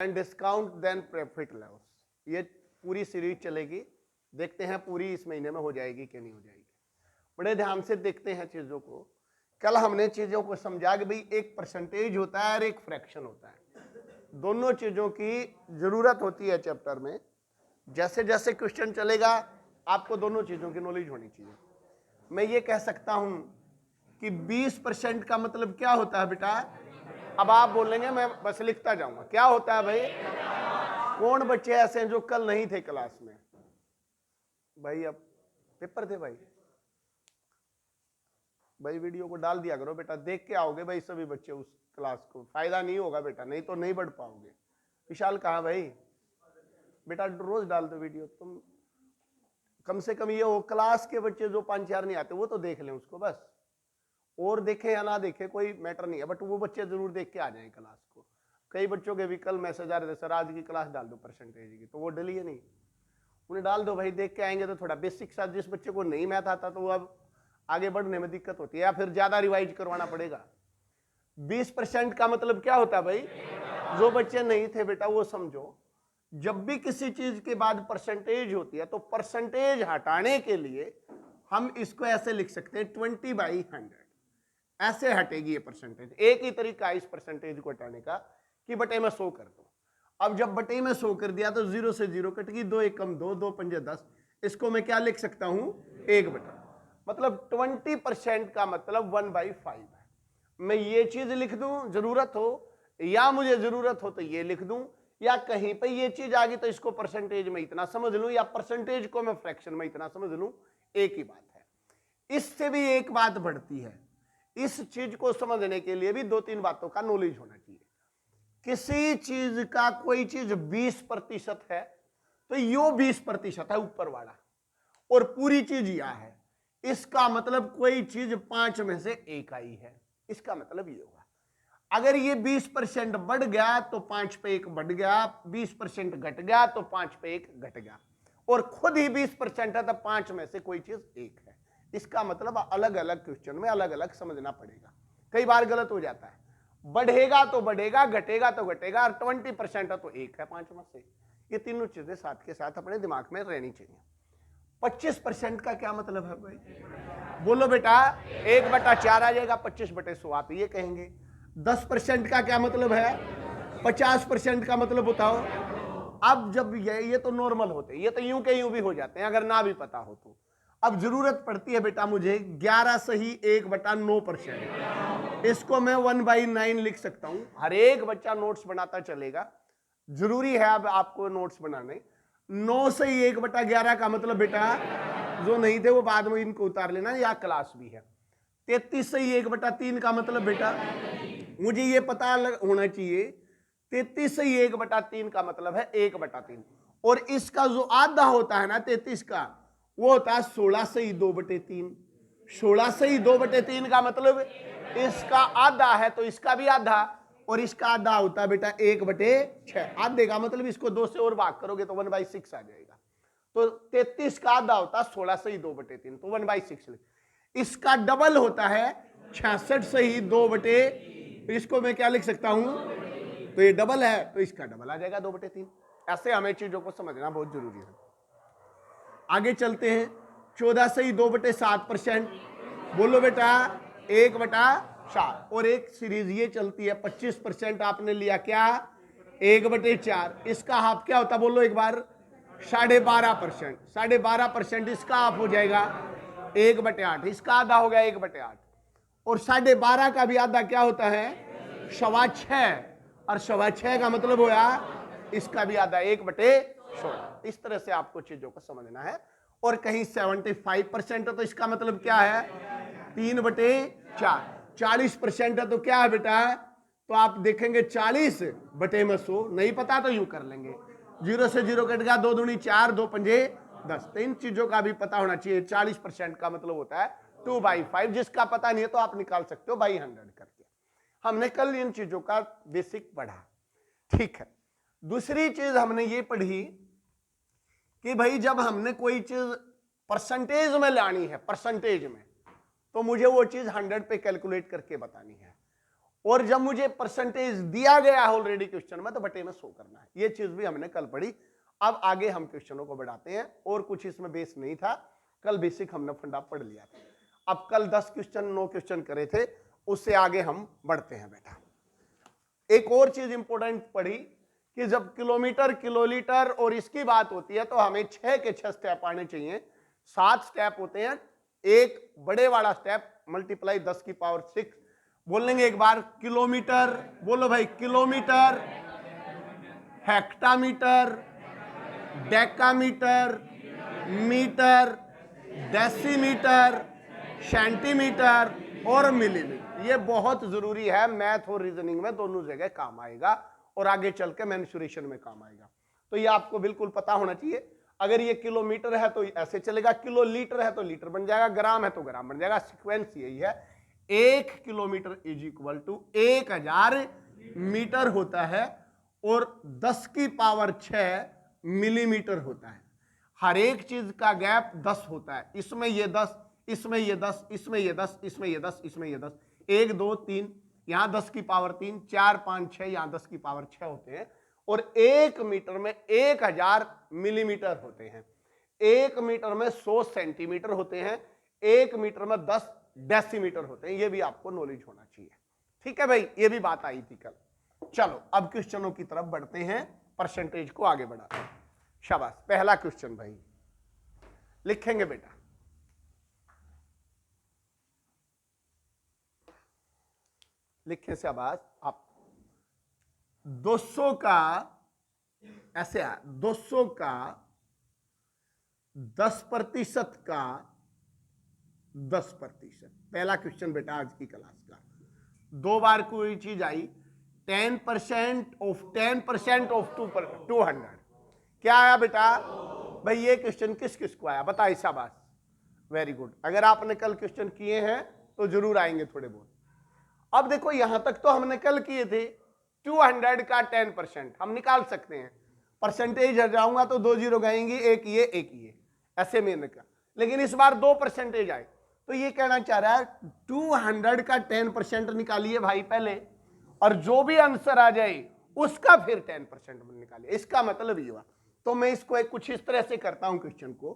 And discount then profit loss. ये पूरी series चलेगी, देखते हैं पूरी इस महीने में हो जाएगी कि नहीं हो जाएगी। बड़े ध्यान से देखते हैं चीजों को। कल हमने चीजों को समझा कि भाई एक परसेंटेज होता है और एक फ्रैक्शन होता है, दोनों चीजों की जरूरत होती है चैप्टर में। जैसे जैसे क्वेश्चन चलेगा आपको दोनों चीजों की नॉलेज होनी चाहिए। मैं ये कह सकता हूं कि 20% का मतलब क्या होता है बेटा? अब आप बोलेंगे मैं बस लिखता जाऊंगा, क्या होता है भाई? कौन बच्चे ऐसे हैं जो कल नहीं थे क्लास में? भाई अब पेपर थे भाई वीडियो को डाल दिया करो बेटा, देख के आओगे भाई सभी बच्चे उस क्लास को, फायदा नहीं होगा बेटा, नहीं तो नहीं बढ़ पाओगे। विशाल कहाँ भाई? बेटा रोज डाल दो वीडियो, तुम कम से कम ये हो क्लास के बच्चे जो 5-4 नहीं आते वो तो देख लें उसको बस, और देखे या ना देखे कोई मैटर नहीं है, बट वो बच्चे जरूर देख के आ जाएं क्लास को। कई बच्चों के भी कल मैसेज आ रहे थे, सर आज की क्लास डाल दो परसेंटेज की, तो वो डलिए नहीं, उन्हें डाल दो भाई, देख के आएंगे तो थोड़ा बेसिक सा, जिस बच्चे को नहीं मैथ आता तो वो अब आगे बढ़ने में दिक्कत होती है या फिर ज्यादा रिवाइज करवाना पड़ेगा। 20% का मतलब क्या होता है भाई? जो बच्चे नहीं थे बेटा वो समझो, जब भी किसी चीज के बाद परसेंटेज होती है तो परसेंटेज हटाने के लिए हम इसको ऐसे लिख सकते हैं 20/100, ऐसे हटेगी ये परसेंटेज। एक ही तरीका है इस परसेंटेज को हटाने का कि बटे में 100 कर दो। अब जब बटे में 100 कर दिया तो 0 से 0 कट गई, 2 एकम 2, 2 पंजे 10, इसको मैं क्या लिख सकता हूं? 1/, मतलब 20% का मतलब 1/5 है। मैं ये चीज लिख दूं जरूरत हो, या मुझे जरूरत हो तो ये लिख दूं, या कहीं पे ये चीज आ गई तो इसको परसेंटेज में इतना समझ लूं, या परसेंटेज को मैं फ्रैक्शन में इतना समझ लूं, एक ही बात है। इससे भी एक बात बढ़ती है, इस चीज को समझने के लिए भी 2-3 बातों का नॉलेज होना चाहिए। किसी चीज का कोई चीज 20% है तो यो 20% है ऊपर वाला, और पूरी चीज यह है, इसका मतलब कोई चीज 5 में से 1 आई है, इसका मतलब ये होगा। अगर ये 20% बढ़ गया तो 5 पे 1 बढ़ गया, 20% घट गया तो 5 पे 1 घट गया, और खुद ही 20% है तो 5 में से कोई चीज 1 है। इसका मतलब अलग अलग क्वेश्चन में अलग अलग समझना पड़ेगा, कई बार गलत हो जाता है। बढ़ेगा तो बढ़ेगा, घटेगा तो घटेगा, और 20% है तो 1 है 5 में से। ये तीनों चीजें साथ के साथ अपने दिमाग में रहनी चाहिए। 25% का क्या मतलब है भाई? बोलो बेटा, 1/4 आ जाएगा, 25/100 आप ये कहेंगे। 10% का क्या मतलब है? 50% का मतलब बताओ। अब जब ये तो नॉर्मल होते हैं, ये तो यूं के यूं भी हो जाते हैं अगर ना भी पता हो तो। अब जरूरत पड़ती है बेटा मुझे 11 सही 1/9%, इसको मैं 1/9 लिख सकता हूं। हर एक बच्चा नोट्स बनाता चलेगा, जरूरी है अब आपको नोट्स बनाने। 9 सही 1/11 का मतलब बेटा, जो नहीं थे वो बाद में इनको उतार लेना, या क्लास भी है। 33 सही 1/3 का मतलब बेटा, मुझे ये पता होना चाहिए 33 सही 1/3 का मतलब है 1/3, और इसका जो आधा होता है ना 33 का, वो होता है 16 सही 2/3। 16 सही 2/3 का मतलब इसका आधा है तो इसका भी आधा, और इसका आधा होता है बेटा 1/6। आधे का मतलब इसको 2 से और भाग करोगे तो 1/6 आ जाएगा। तो 33 का आधा होता है 16 सही 2/3, तो 1/6 लिख। इसका डबल होता है 66 सही 2/, इसको मैं क्या लिख सकता हूं? तो ये डबल है तो इसका डबल आ जाएगा 2/3। ऐसे हमें चीजों को समझना बहुत जरूरी है। आगे चलते हैं। 14 सही 2/7%, बोलो बेटा 1/7, और एक सीरीज ये चलती है 25% आपने लिया क्या? 1/4, इसका हाफ क्या होता बोलो एक बार? 12.5%। 12.5% इसका हाफ हो जाएगा 1/8, इसका आधा हो गया 1/8, और 12.5 का भी आधा क्या होता है? 6.25, और 6.25 का मतलब होया इसका भी आधा 1/16। इस तरह से आपको चीजों को समझना है। और कहीं 75% है तो इसका मतलब क्या है? 3/4। 40% है तो क्या है बेटा? तो आप देखेंगे 40/100, नहीं पता तो यूं कर लेंगे, 0 से 0 कट गया, 2 दूनी 4, 2 पंजे 10। तो इन चीजों का भी पता होना चाहिए। 40% का मतलब होता है 2/5, जिसका पता नहीं है तो आप निकाल सकते हो बाई 100 करके। हमने कल इन चीजों का बेसिक पढ़ा, ठीक है। दूसरी चीज हमने ये पढ़ी कि भाई जब हमने कोई चीज परसेंटेज में लानी है, परसेंटेज में, तो मुझे वो चीज 100 पे कैलकुलेट करके बतानी है। और जब मुझे परसेंटेज दिया गया ऑलरेडी क्वेश्चन में तो बटे में 100 करना है। ये चीज भी हमने कल पढ़ी। अब आगे हम क्वेश्चनों को बढ़ाते हैं, और कुछ इसमें बेस नहीं था, कल बेसिक हमने फंडा पढ़ लिया था। अब कल 10 क्वेश्चन 9 क्वेश्चन करे थे, उससे आगे हम बढ़ते हैं बेटा। एक और चीज इंपॉर्टेंट पढ़ी कि जब किलोमीटर किलोलीटर और इसकी बात होती है तो हमें 6 के 6 स्टेप आने चाहिए। 7 स्टेप होते हैं, एक बड़े वाला स्टेप मल्टीप्लाई 10 की पावर 6। बोलेंगे एक बार किलोमीटर, बोलो भाई kilometre, hectometre, decametre, metre, decimetre, centimetre और मिलीमीटर। ये बहुत जरूरी है, मैथ और रीजनिंग में दोनों जगह काम आएगा और आगे चल के मेंसुरेशन में काम आएगा। तो ये आपको बिल्कुल पता होना चाहिए। अगर ये किलोमीटर है तो ऐसे चलेगा, किलो लीटर है तो लीटर बन जाएगा, ग्राम है तो ग्राम बन जाएगा। सीक्वेंस यही है। 1 kilometre is equal to 1000 metre होता है और 10 की पावर 6 मिलीमीटर होता है। हर एक चीज का गैप 10 होता है। इसमें ये 10, इसमें ये 10, इसमें ये 10, इसमें ये 10, इसमें ये 10, 1 2 3, यहां 10 की पावर 3, 4 5 6, यहां 10 की पावर 6 होते हैं। और 1 मीटर में 1000 मिलीमीटर होते हैं। 1 मीटर में 100 सेंटीमीटर होते हैं। 1 मीटर में 10 डेसीमीटर होते हैं। ये भी आपको नॉलेज होना चाहिए। ठीक है भाई, ये भी बात आई थी कल। चलो अब क्वेश्चनों की तरफ बढ़ते हैं, परसेंटेज को आगे बढ़ाते हैं। शाबाश, पहला क्वेश्चन भाई लिखेंगे बेटा। लिखें शाबाश आप। 200 का ऐसे है, 200 का 10% का 10%। पहला क्वेश्चन बेटा आज की क्लास का। 2 बार कोई चीज आई, 10% ऑफ 10% ऑफ 200 क्या आया बेटा? भाई ये क्वेश्चन किस किस को आया बताइए शाबाश। Very good. अगर आपने कल क्वेश्चन किए हैं तो जरूर आएंगे थोड़े बहुत। अब देखो यहां तक तो हमने कल किए थे। 200 का 10% हम निकाल सकते हैं। परसेंटेज हटाऊंगा तो 2 जीरो गएंगी, एक ये ऐसे मैंने कहा। लेकिन इस बार 2% आए तो ये कहना चाह रहा है 200 का 10% निकालिए भाई पहले, और जो भी आंसर आ जाए उसका फिर 10% निकालिए। इसका मतलब ये हुआ। तो मैं इसको एक कुछ इस तरह से करता हूं क्वेश्चन को।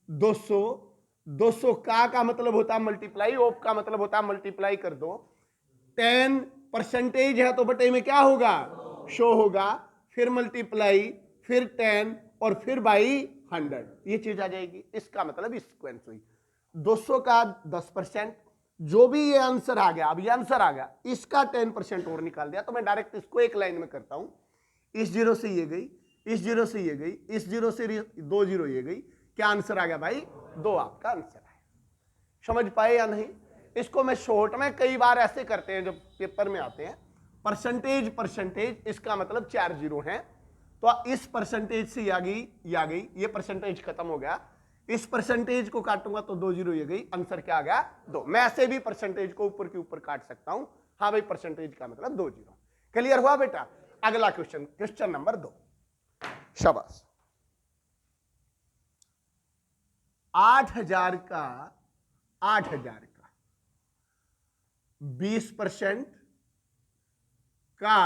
200 का मतलब होता है मल्टीप्लाई, ऑफ का मतलब होता है मल्टीप्लाई कर दो। 10% है तो बटे में क्या होगा? शो होगा, फिर मल्टीप्लाई, फिर 10 और फिर बाई 100, ये चीज आ जाएगी। इसका मतलब सीक्वेंस हुई। 200 का 10%, जो भी ये आंसर आ गया, अब ये आंसर आ गया, इसका 10% और निकाल दिया। तो मैं डायरेक्ट इसको एक लाइन में करता हूं। इस जीरो से ये गई, इस जीरो से ये गई, इस जीरो से 2 जीरो ये गई। क्या आंसर आ गया भाई? 2 आपका आंसर है। समझ पाए या नहीं? इसको मैं शॉर्ट में कई बार ऐसे करते हैं जब पेपर में आते हैं। परसेंटेज, इसका मतलब 4 जीरो हैं। तो इस परसेंटेज से आ गई, ये परसेंटेज खत्म हो गया। इस परसेंटेज को काटूंगा तो 2 जीरो ये गई, आंसर क्या आ गया? 2। मैं ऐसे भी परसेंटेज को ऊपर के ऊपर काट सकता हूं। हाँ भाई, परसेंटेज का मतलब 2 जीरो। क्लियर हुआ बेटा? अगला क्वेश्चन, क्वेश्चन नंबर 2। शाबाश। 8000 का 20% का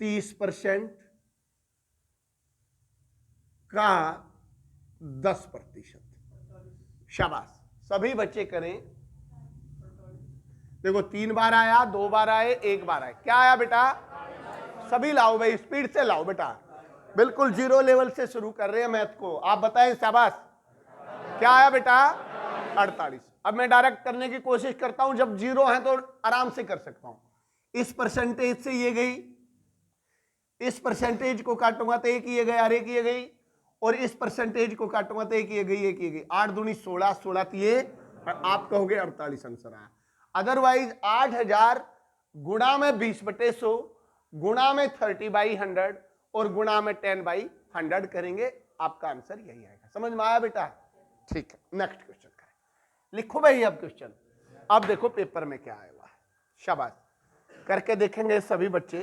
30% का 10%। शाबाश, सभी बच्चे करें। देखो 3 बार आया, 2 बार आए, 1 बार आए। क्या आया बेटा? सभी लाओ भाई, स्पीड से लाओ बेटा। बिल्कुल जीरो लेवल से शुरू कर रहे हैं मैथ को। आप बताएं शाबाश। क्या आया बेटा? 48। अब मैं डायरेक्ट करने की कोशिश करता हूं। जब जीरो है तो आराम से कर सकता हूं। इस परसेंटेज से ये गई, इस परसेंटेज को काटूंगा तो एक ये गई, और एक ये गई, और इस परसेंटेज को काटूंगा तो एक ये गई, एक ये गई। 8 दूनी 16, 16 ये, और आप कहोगे 48 आंसर आया। अदरवाइज 8000 गुणा में 20/100 गुणा में 30/100 और गुणा में 10/100 करेंगे, आपका आंसर यही आएगा। समझ में आया बेटा? ठीक है, नेक्स्ट क्वेश्चन करें। लिखो भाई अब क्वेश्चन। अब देखो पेपर में क्या आएगा। शाबाश, करके देखेंगे सभी बच्चे।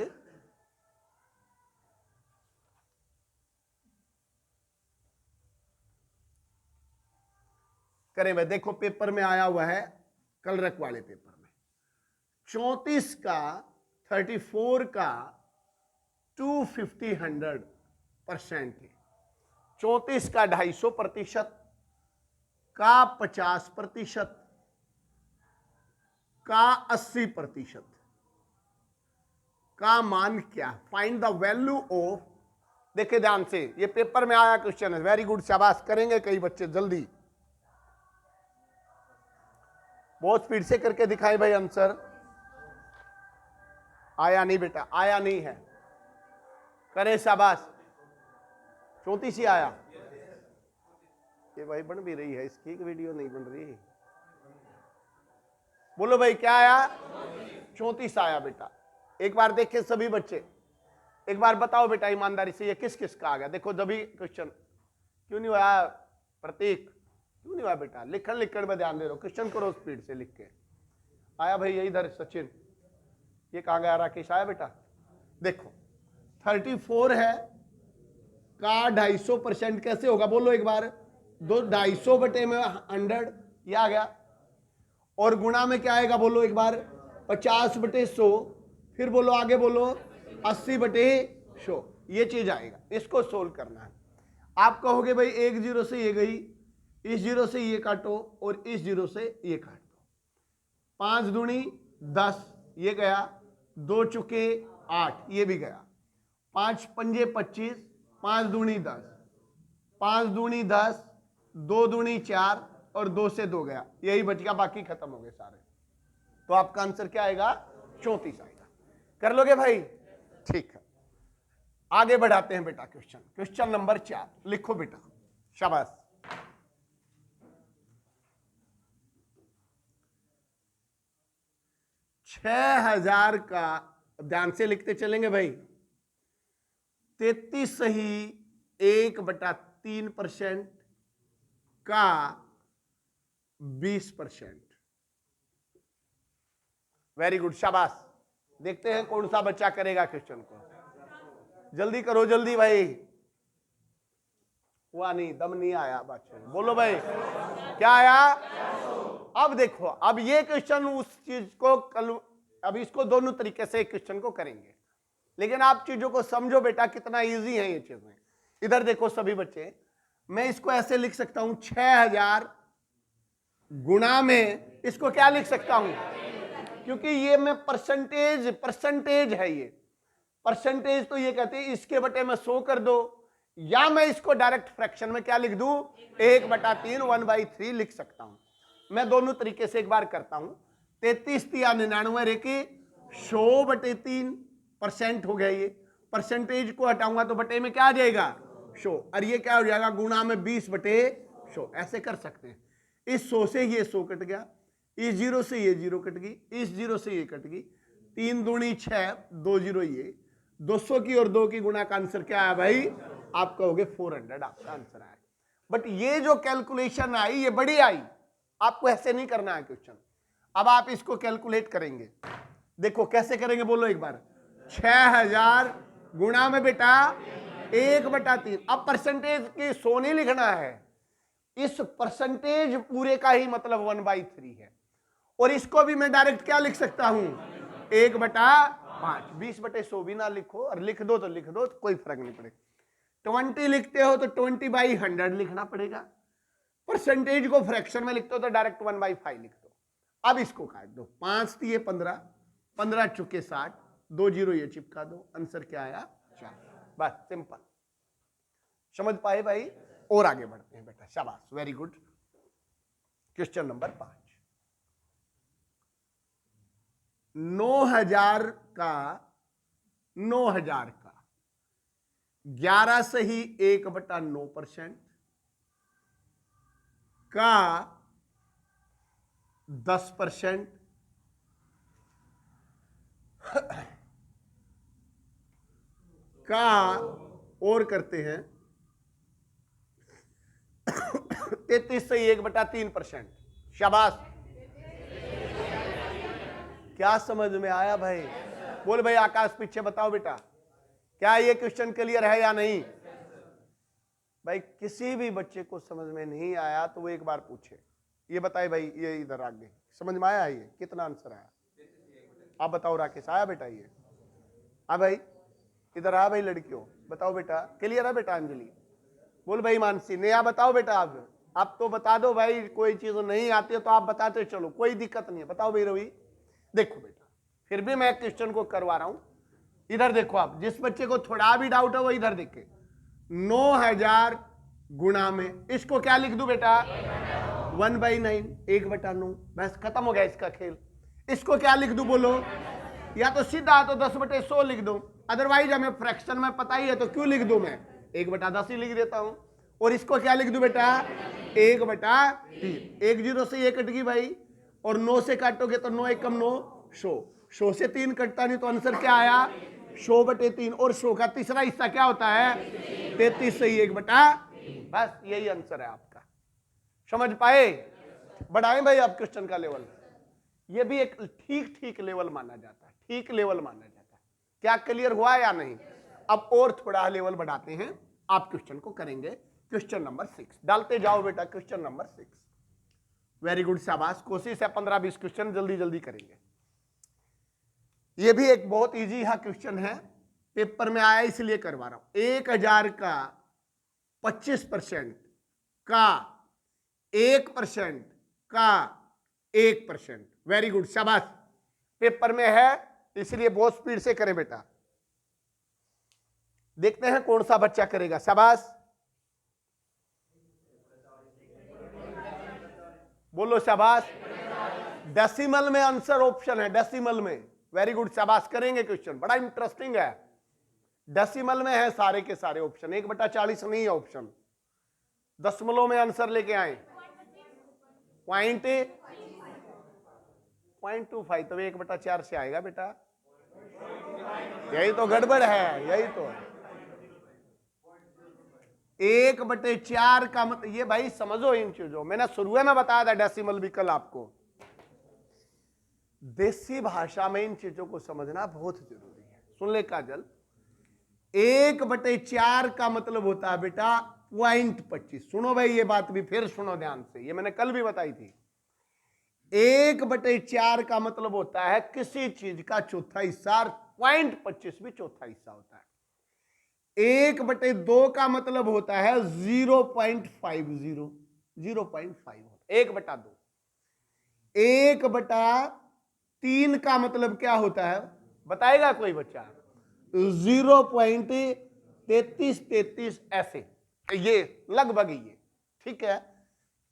करें भाई। देखो पेपर में आया हुआ है, कल रख वाले पेपर में 34 का 34 का 250 100% है। 34 का 250% का 50% का 80% का मान क्या? फाइंड द वैल्यू ऑफ, देखिए ध्यान से, ये पेपर में आया क्वेश्चन है। वेरी गुड, शाबाश, करेंगे कई बच्चे जल्दी। बहुत स्पीड से करके दिखाएं भाई आंसर। आया नहीं बेटा, आया नहीं है, करें, शाबाश। 34 ही आया। ये भाई बन भी रही है, इसकी वीडियो नहीं बन रही। बोलो भाई क्या आया? 34 आया बेटा। एक बार देखे सभी बच्चे, एक बार बताओ बेटा ईमानदारी से, ये किस किस का आ गया? देखो जब भी क्वेश्चन क्यों नहीं हुआ प्रतीक, क्यों नहीं हुआ बेटा? लिखण में ध्यान दे रहे हो, क्वेश्चन करो स्पीड से लिख के। आया भाई, ये इधर सचिन, ये कहाँ गया? राकेश आया बेटा? देखो 34 है का 250% कैसे होगा? बोलो एक बार। 250 बटे में 100, ये आ गया। और गुणा में क्या आएगा? बोलो एक बार। 50 बटे 100, फिर बोलो आगे बोलो 80 बटे 100, ये चीज आएगा। इसको सोल्व करना है। आप कहोगे भाई एक जीरो से ये गई, इस जीरो से ये काटो और इस जीरो से ये काट दो। 5 दूनी 10, ये गया। 2 चुके 8, ये भी गया। 5 पंजे 25, 5 दूनी 10, 5 दूनी 10, 2 दूनी 4 और 2 से 2 गया, यही बच गया, बाकी खत्म हो गए सारे। तो आपका आंसर क्या आएगा? 34 आएगा। कर लोगे भाई? ठीक है, आगे बढ़ाते हैं बेटा। क्वेश्चन नंबर 4 लिखो बेटा, शाबाश। $6,000 का, ध्यान से लिखते चलेंगे भाई। 33 सही 1/3% का 20%। वेरी गुड, शाबाश। देखते हैं कौन सा बच्चा करेगा क्वेश्चन को। जल्दी करो, जल्दी भाई। हुआ नहीं, दम नहीं आया बच्चे। बोलो भाई क्या आया? अब देखो, अब ये क्वेश्चन उस चीज को अब इसको दोनों तरीके से क्वेश्चन को करेंगे, लेकिन आप चीजों को समझो बेटा, कितना इजी है ये चीजें। इधर देखो सभी बच्चे, मैं इसको ऐसे लिख सकता हूं, 6000 गुणा में इसको क्या लिख सकता हूं? क्योंकि ये मैं परसेंटेज है, ये परसेंटेज तो ये कहते हैं इसके बटे में 100 कर दो, या मैं इसको डायरेक्ट फ्रैक्शन में क्या लिख दूं? 1/3 1/3 लिख सकता हूं। मैं दोनों तरीके से एक बार करता हूं। 33 या 99 रेखी 100/3% हो गया। ये परसेंटेज को हटाऊंगा तो बटे में क्या आ जाएगा? 100, और ये क्या हो जाएगा? गुणा में 20/100। ऐसे कर सकते हैं। इस 100 से ये 100 कट गया, इस 0 से ये 0 कट गई, इस 0 से ये कट गई। 3 दूनी 6, 2 0 ये 200 की और 2 की गुणा का आंसर क्या आया भाई? आप कहोगे 400 आपका आंसर आया। बट ये जो कैलकुलेशन आई ये बड़ी आई, आपको ऐसे नहीं करना है क्वेश्चन। अब आप इसको कैलकुलेट करेंगे, देखो कैसे करेंगे, बोलो एक बार। 6000 गुणा में बेटा 1/3। अब परसेंटेज की 100 नहीं लिखना है, इस परसेंटेज पूरे का ही मतलब 1/3 है। और इसको भी मैं डायरेक्ट क्या लिख सकता हूं? 1/5। 20/100 भी ना लिखो, और लिख दो तो लिख दो, तो कोई फर्क नहीं पड़ेगा। 20 लिखते हो तो 20/100 लिखना पड़ेगा। परसेंटेज को फ्रैक्शन में लिखते हो तो डायरेक्ट 1/5 लिख दो। अब इसको काट दो, 5 दिए 15, 15 चुके 60, 2 0 ये चिपका दो, आंसर क्या आया? 4। बस सिंपल, समझ पाए भाई? और आगे बढ़ते हैं बेटा, शाबाश, वेरी गुड। Question number 5। 9000 का 11 सही 1/9% का 10% का, और करते हैं 33 सही 1/3%। शाबाश, क्या समझ में आया भाई? बोल भाई आकाश पीछे बताओ बेटा, क्या ये क्वेश्चन क्लियर है या नहीं? भाई किसी भी बच्चे को समझ में नहीं आया तो वो एक बार पूछे। ये बताए भाई, ये इधर आगे समझ में आया? ये कितना आंसर आया? आप बताओ राकेश, आया बेटा ये? हाँ भाई, इधर आ भाई लड़कियों, बताओ बेटा, क्लियर है बेटा? अंजलि बोल भाई, मानसी नया बताओ बेटा। आप तो बता दो भाई, कोई चीज नहीं आती है तो आप बताते चलो, कोई दिक्कत नहीं है। बताओ भाई रवि। देखो बेटा, फिर भी मैं क्वेश्चन को करवा रहा हूं, इधर देखो आप। जिस बच्चे को थोड़ा भी डाउट है वो इधर देखे। 9000 गुणा में इसको क्या लिख दूं बेटा? 1/9, 1/9, बस खत्म हो गया इसका खेल। इसको क्या लिख दूं बोलो? या तो सीधा तो 10/100 लिख दो, अदरवाइज हमें फ्रैक्शन में पता ही है तो क्यों लिख दूं मैं? 1/10 ही लिख देता हूं। और इसको क्या लिख दूं बेटा? 1/3। 1 0 से ये कट गई भाई, और 9 से काटोगे तो 9 एकम 9, 100 से 3 कटता नहीं, तो आंसर क्या आया? 100/3। और 100 का तीसरा हिस्सा क्या होता है? 33 से 1/, बस यही आंसर है आपका। समझ पाए? बढ़ाएं भाई आप क्वेश्चन का लेवल। ये भी एक ठीक ठीक लेवल माना जाता है, ठीक लेवल माना जाता है। क्या क्लियर हुआ या नहीं? अब और थोड़ा लेवल बढ़ाते हैं, आप क्वेश्चन को करेंगे। क्वेश्चन नंबर 6 डालते जाओ बेटा। क्वेश्चन नंबर 6, वेरी गुड, शाबाश। कोशिश है 15-20 क्वेश्चन जल्दी जल्दी करेंगे। ये भी एक बहुत इजी है क्वेश्चन है, पेपर में आया इसलिए करवा रहा हूं। 1000 का 25% का 1% का 1%। वेरी गुड, शाबाश। पेपर में है इसलिए बहुत स्पीड से करें बेटा। देखते हैं कौन सा बच्चा करेगा। शाबाश, बोलो शाबाश। डेसिमल में आंसर ऑप्शन है, डेसिमल में। वेरी गुड, शाबाश। करेंगे क्वेश्चन, बड़ा इंटरेस्टिंग है। डेसिमल में है सारे के सारे ऑप्शन, 1/40 नहीं है ऑप्शन। दशमलव में आंसर लेके आए, 0.25, तो 1/4 से आएगा बेटा। यही तो गड़बड़ है, यही तो है। 1/4 का मतलब ये भाई समझो इन चीजों। मैंने शुरू में बताया था डेसिमल भी कल आपको। देसी भाषा में इन चीजों को समझना बहुत जरूरी है। सुन ले काजल, 1/4 का मतलब होता है बेटा 0.25। सुनो भाई ये बात भी फिर सुनो ध्यान से, ये मैंने कल भी बताई थी। 1/4 का मतलब होता है किसी चीज का चौथा हिस्सा, 0.25 भी चौथा हिस्सा होता है। 1/2 का मतलब होता है 0.50, 0.5 1/2। 1/3 का मतलब क्या होता है बताएगा कोई बच्चा? 0.33 ऐसे, ये लगभग ये ठीक है।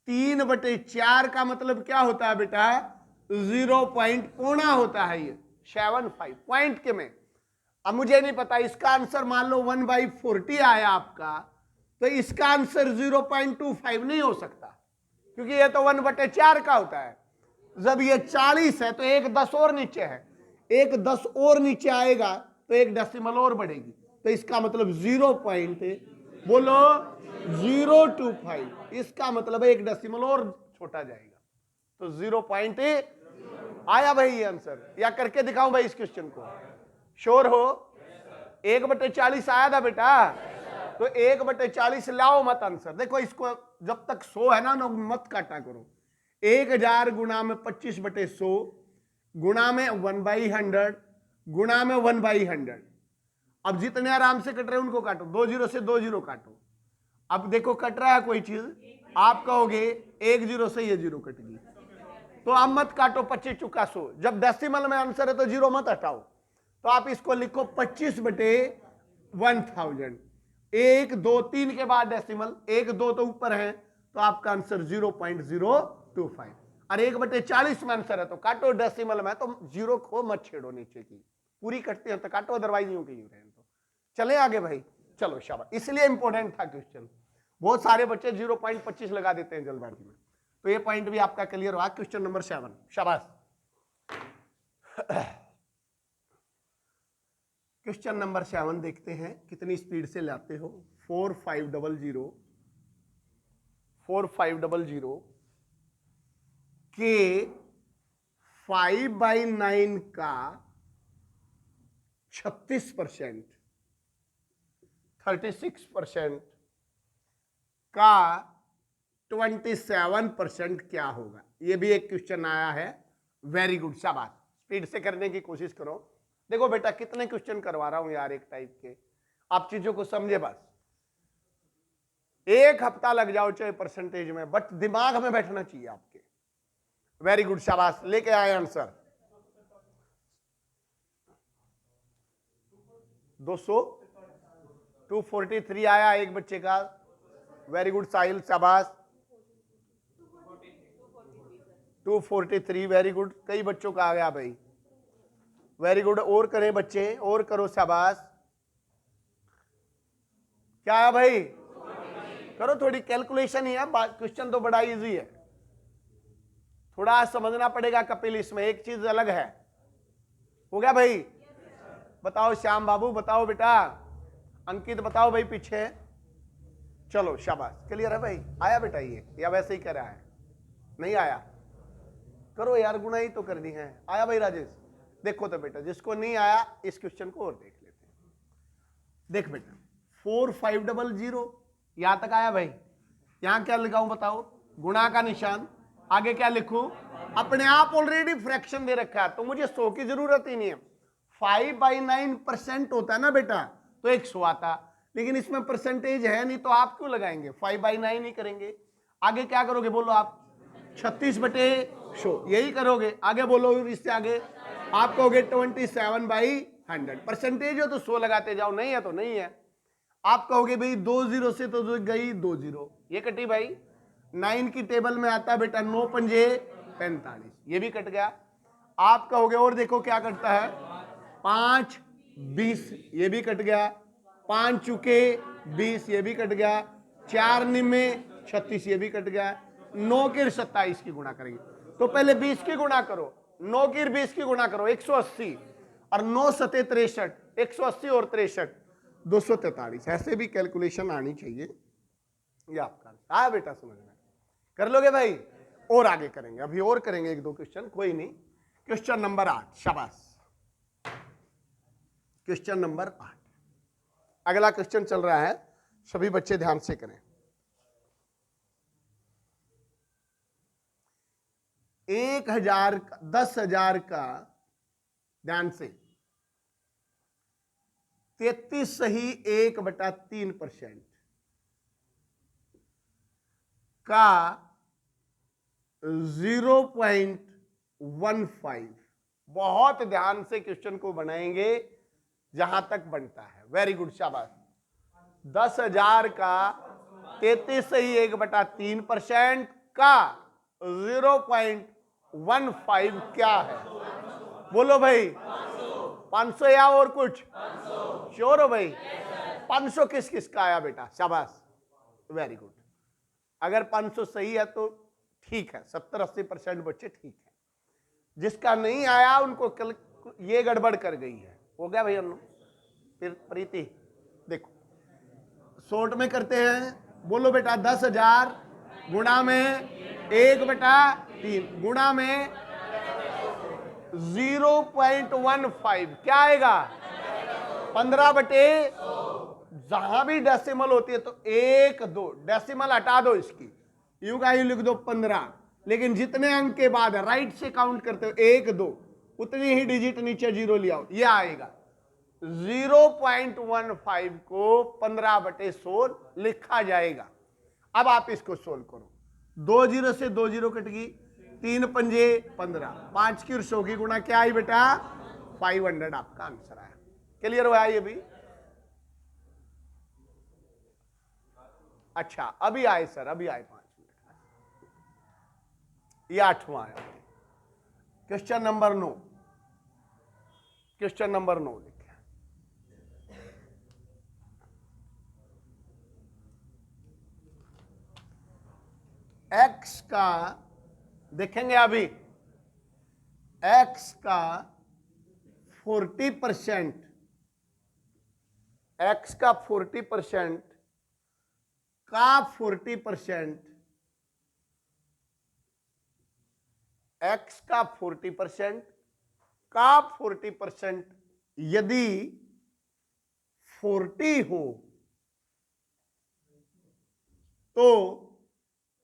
3/4 का मतलब क्या होता है बेटा? 0.5 होता है, ये 75 पॉइंट के में। अब मुझे नहीं पता इसका आंसर, मान लो 1/40 आया आपका, तो इसका आंसर 0.25 नहीं हो सकता, क्योंकि ये तो 1/4 का होता है। जब ये 40 है तो 1/10 और नीचे है, 1/10 और नीचे आएगा तो 1 डेसिमल और बढ़ेगी, तो इसका मतलब 0.025, इसका मतलब 1 डेसिमल और छोटा जाएगा, तो 0. आया भाई ये आंसर, या करके दिखाऊं भाई इस क्वेश्चन को? श्योर हो? 1/40 आया था बेटा, तो 1/40 लाओ मत आंसर। देखो इसको जब तक 100 है ना मत काटा करो। 1000 गुणा में 25/100 गुणा में 1/100 गुणा में 1/100। अब जितने आराम से कट रहे हैं उनको काटो, 2 0 से 2 0 काटो। अब देखो कट रहा है कोई चीज, आप कहोगे 1 0 से ये 0 कट गई, तो अब मत काटो 25 चुका 100। जब डेसिमल में आंसर है तो 0 मत हटाओ, तो आप इसको लिखो 25/1000। 1 2 3 के बाद डेसिमल, 1 2 तो ऊपर है, तो आपका आंसर 0.025। और 1/40 में आंसर है तो काटो, डेसिमल में तो 0 को मत छेड़ो, नीचे की पूरी कटती है तो काटो, अदरवाइज यूं की यूं रहे। तो चले आगे भाई, चलो शाबाश। इसलिए इंपॉर्टेंट था क्वेश्चन। बहुत सारे बच्चे 0.25 लगा देते हैं जल्दबाजी में, तो ये पॉइंट भी आपका क्लियर हुआ। क्वेश्चन नंबर 7, शाबाश। क्वेश्चन नंबर 7 देखते हैं कितनी स्पीड से लाते हो। 4500 के 5/9 का 36%, 36% का 27% क्या होगा? ये भी एक क्वेश्चन आया है। वेरी गुड, शाबाश। स्पीड से करने की कोशिश करो। देखो बेटा कितने क्वेश्चन करवा रहा हूं यार एक टाइप के, आप चीजों को समझे बस। एक हफ्ता लग जाओ चाहे परसेंटेज में, बट दिमाग में बैठना चाहिए आपके। वेरी गुड, शाबाश, लेके आए आंसर 243 आया एक बच्चे का। वेरी गुड साहिल, शाबाश। 243, वेरी गुड, कई बच्चों का आ गया भाई, वेरी गुड। और करें बच्चे, और करो, शाबाश। क्या है भाई? करो, थोड़ी कैलकुलेशन ही है, क्वेश्चन तो बड़ा इजी है, थोड़ा समझना पड़ेगा कपिल, इसमें एक चीज अलग है। हो गया भाई? बताओ श्याम बाबू, बताओ बेटा, अंकित बताओ भाई पीछे। चलो शाबाश, क्लियर है भाई? आया बेटा ये, या वैसे ही कर रहा है? नहीं आया? करो यार, गुना ही तो कर दी है। आया भाई राजेश? देखो तो बेटा, जिसको नहीं आया इस क्वेश्चन को और देख लेते हैं। देख बेटा 4500, यहां तक आया भाई? यहां क्या लिखाऊं बताओ? गुणा का निशान, आगे क्या लिखूं? अपने आप ऑलरेडी फ्रैक्शन दे रखा है, तो मुझे 100 की जरूरत ही नहीं है। 5/9% होता है ना बेटा, तो 100 आता, लेकिन इसमें परसेंटेज है नहीं, तो आप क्यों लगाएंगे? 5/9 ही करेंगे। आगे क्या करोगे बोलो आप? 36/100, यही करोगे। आगे बोलो, इससे आगे आप कहोगे 27/100। परसेंटेज हो तो 100 लगाते जाओ, नहीं है तो नहीं है। आप कहोगे भाई 2 0 से तो गई 2 0, ये कटी भाई। 9 की टेबल में आता बेटा 9 पंजे 45, ये भी कट गया। आप कहोगे और देखो क्या कटता है, 5 20, ये भी कट गया। 5 चुके 20, ये भी कट गया। 4 निमे 36, ये भी कट गया। 9 की 27 की गुणा करेंगे, तो पहले 20 की गुणा करो, 9 की 20 की गुणा करो 180, और 9 सते 63, 180 और 63 243। ऐसे भी कैलकुलेशन आनी चाहिए, ये आपका आया बेटा, समझ में? कर लोगे भाई? और आगे करेंगे, अभी और करेंगे 1-2 क्वेश्चन, कोई नहीं। क्वेश्चन नंबर 8, शाबाश, क्वेश्चन नंबर 8। अगला क्वेश्चन चल रहा है, सभी बच्चे ध्यान से करें। 1000 10,000 का, ध्यान से, 33 सही 1/3% का 0.15। बहुत ध्यान से क्वेश्चन को बनाएंगे जहां तक बनता है। वेरी गुड, शाबाश। 10,000 का 33 सही 1/3% का 0.15 क्या है? बोलो भाई। 500 या और कुछ? श्योर हो भाई? 500 किस किस का आया बेटा? शाबाश, वेरी गुड। अगर 500 सही है तो ठीक है, 70-80% बच्चे ठीक है। जिसका नहीं आया उनको कल ये गड़बड़ कर गई है। हो गया भैया? फिर प्रीति देखो, शॉर्ट में करते हैं। बोलो बेटा, 10,000 गुणा में 1/3 गुणा में 0.15 क्या आएगा? 15/, जहां भी डेसिमल होती है तो 1 2 डेसिमल हटा दो इसकी, यूं का ही लिख दो 15, लेकिन जितने अंक के बाद राइट से काउंट करते हो 1 2, उतनी ही डिजिट नीचे 0 ले आओ, ये आएगा। 0.15 को 15/100 लिखा जाएगा। अब आप इसको सोल्व करो। 2 0 से 2 0 कट गई, 3 पंजे 15, 5 की 100 की गुणा क्या आई बेटा? 500 आपका आंसर आया। क्लियर हुआ ये भी? अच्छा, अभी आए सर, अभी आए 5 मिनट। ये 8वां आया। क्वेश्चन नंबर 9, क्वेश्चन नंबर 9 लिखे। एक्स का, देखेंगे अभी, एक्स का 40%, एक्स का 40% का 40%, एक्स का 40% का 40% यदि 40 हो तो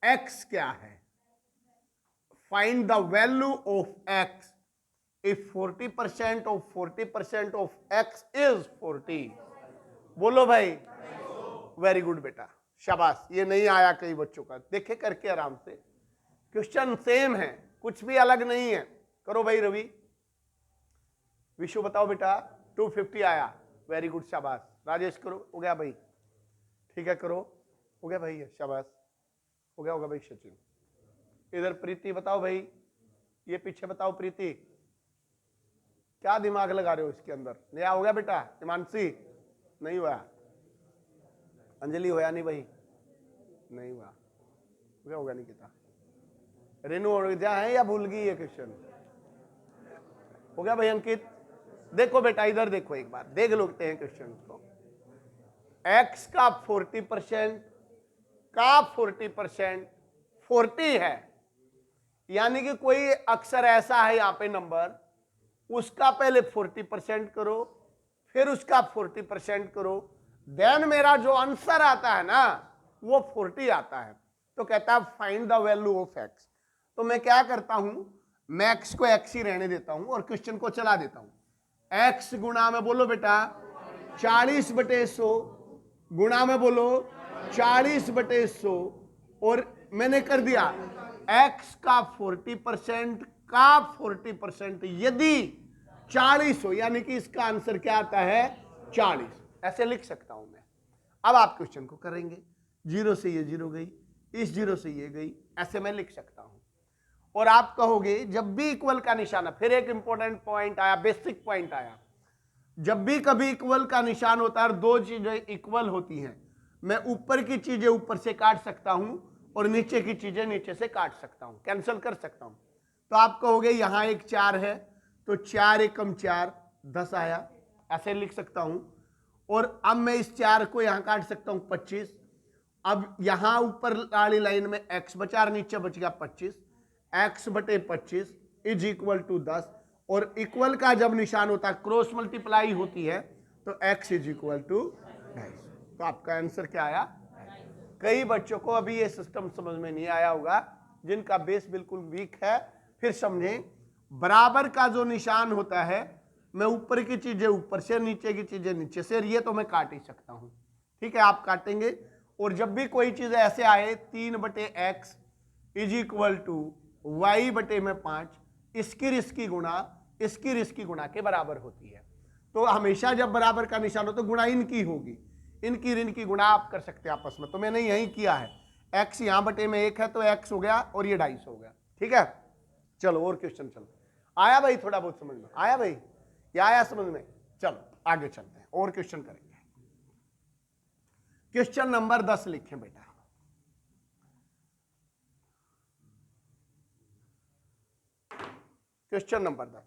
एक्स क्या है? Find the value of x if 40% of x is 40, बोलो भाई। वेरी गुड बेटा, शाबाश। ये नहीं आया कई बच्चों का, देखे करके आराम से। क्वेश्चन सेम है, कुछ भी अलग नहीं है। करो भाई रवि, विशु बताओ बेटा। 250 आया, वेरी गुड, शाबाश। राजेश करो, हो गया भाई, ठीक है करो, हो गया भाई, शाबाश, हो गया होगा भाई। सचिन इधर, प्रीति बताओ भाई, ये पीछे बताओ प्रीति, क्या दिमाग लगा रहे हो इसके अंदर। नया हो गया बेटा। हिमांशी नहीं हुआ, अंजलि होया नहीं भाई, नहीं हुआ, हो गया होगा निकिता, रेनू और जा है या भूल गई ये क्वेश्चन, हो गया भाई। अंकित देखो बेटा, इधर देखो एक बार, देख लोगते हैं क्वेश्चन को। x का 40% का 40% 40 है, यानी कि कोई अक्षर ऐसा है यहां पे नंबर, उसका पहले 40% करो, फिर उसका 40% करो, देन मेरा जो आंसर आता है ना वो 40 आता है। तो कहता है find the value of x। तो मैं क्या करता हूं, मैं x को x ही रहने देता हूं और क्वेश्चन को चला देता हूं। x गुणा में बोलो बेटा 40/100, गुणा में बोलो 40/100, और मैंने कर दिया x का 40% का 40% यदि 40 हो, यानी कि इसका आंसर क्या आता है 40, ऐसे लिख सकता हूं मैं। अब आप क्वेश्चन को करेंगे, 0 से ये 0 गई, इस 0 से ये गई, ऐसे मैं लिख सकता हूं। और आप कहोगे जब भी इक्वल का निशान, फिर एक इंपॉर्टेंट पॉइंट आया, बेसिक पॉइंट आया, जब भी कभी इक्वल का निशान होता है और दो चीजें इक्वल होती हैं, मैं ऊपर की चीजें ऊपर से काट सकता हूं और नीचे की चीजें नीचे से काट सकता हूं, कैंसिल कर सकता हूं। तो आप कहोगे यहां एक 4 है, तो 4 एकम 4 10 आया, ऐसे लिख सकता हूं। और अब मैं इस 4 को यहां काट सकता हूं 25। अब यहां ऊपर वाली लाइन में x बचा और नीचे बच गया 25, x/25 इज इक्वल टू 10। और इक्वल का जब निशान होता है, क्रॉस मल्टीप्लाई होती है, तो x इज इक्वल टू 2.5। तो आपका आंसर क्या आया। कई बच्चों को अभी ये सिस्टम समझ में नहीं आया होगा, जिनका बेस बिल्कुल वीक है। फिर समझें, बराबर का जो निशान होता है, मैं ऊपर की चीजें ऊपर से, नीचे की चीजें नीचे से, ये तो मैं काट ही सकता हूं, ठीक है, आप काटेंगे। और जब भी कोई चीज ऐसे आए 3/x is equal to y/5, इसकी रिस्की गुणा इसकी रिस्की गुणा के बराबर होती है। तो हमेशा जब बराबर का निशान हो तो गुणा इनकी होगी, इनकी ऋण की गुणा आप कर सकते हैं आपस में। तो मैंने यही किया है, x यहां बटे में 1 है तो x हो गया और ये 250 हो गया, ठीक है। चलो और क्वेश्चन चलो, आया भाई, थोड़ा बहुत समझ में आया भाई, या आया समझ में। चलो आगे चलते हैं और क्वेश्चन करेंगे। क्वेश्चन नंबर 10 लिखें बेटा। क्वेश्चन नंबर 10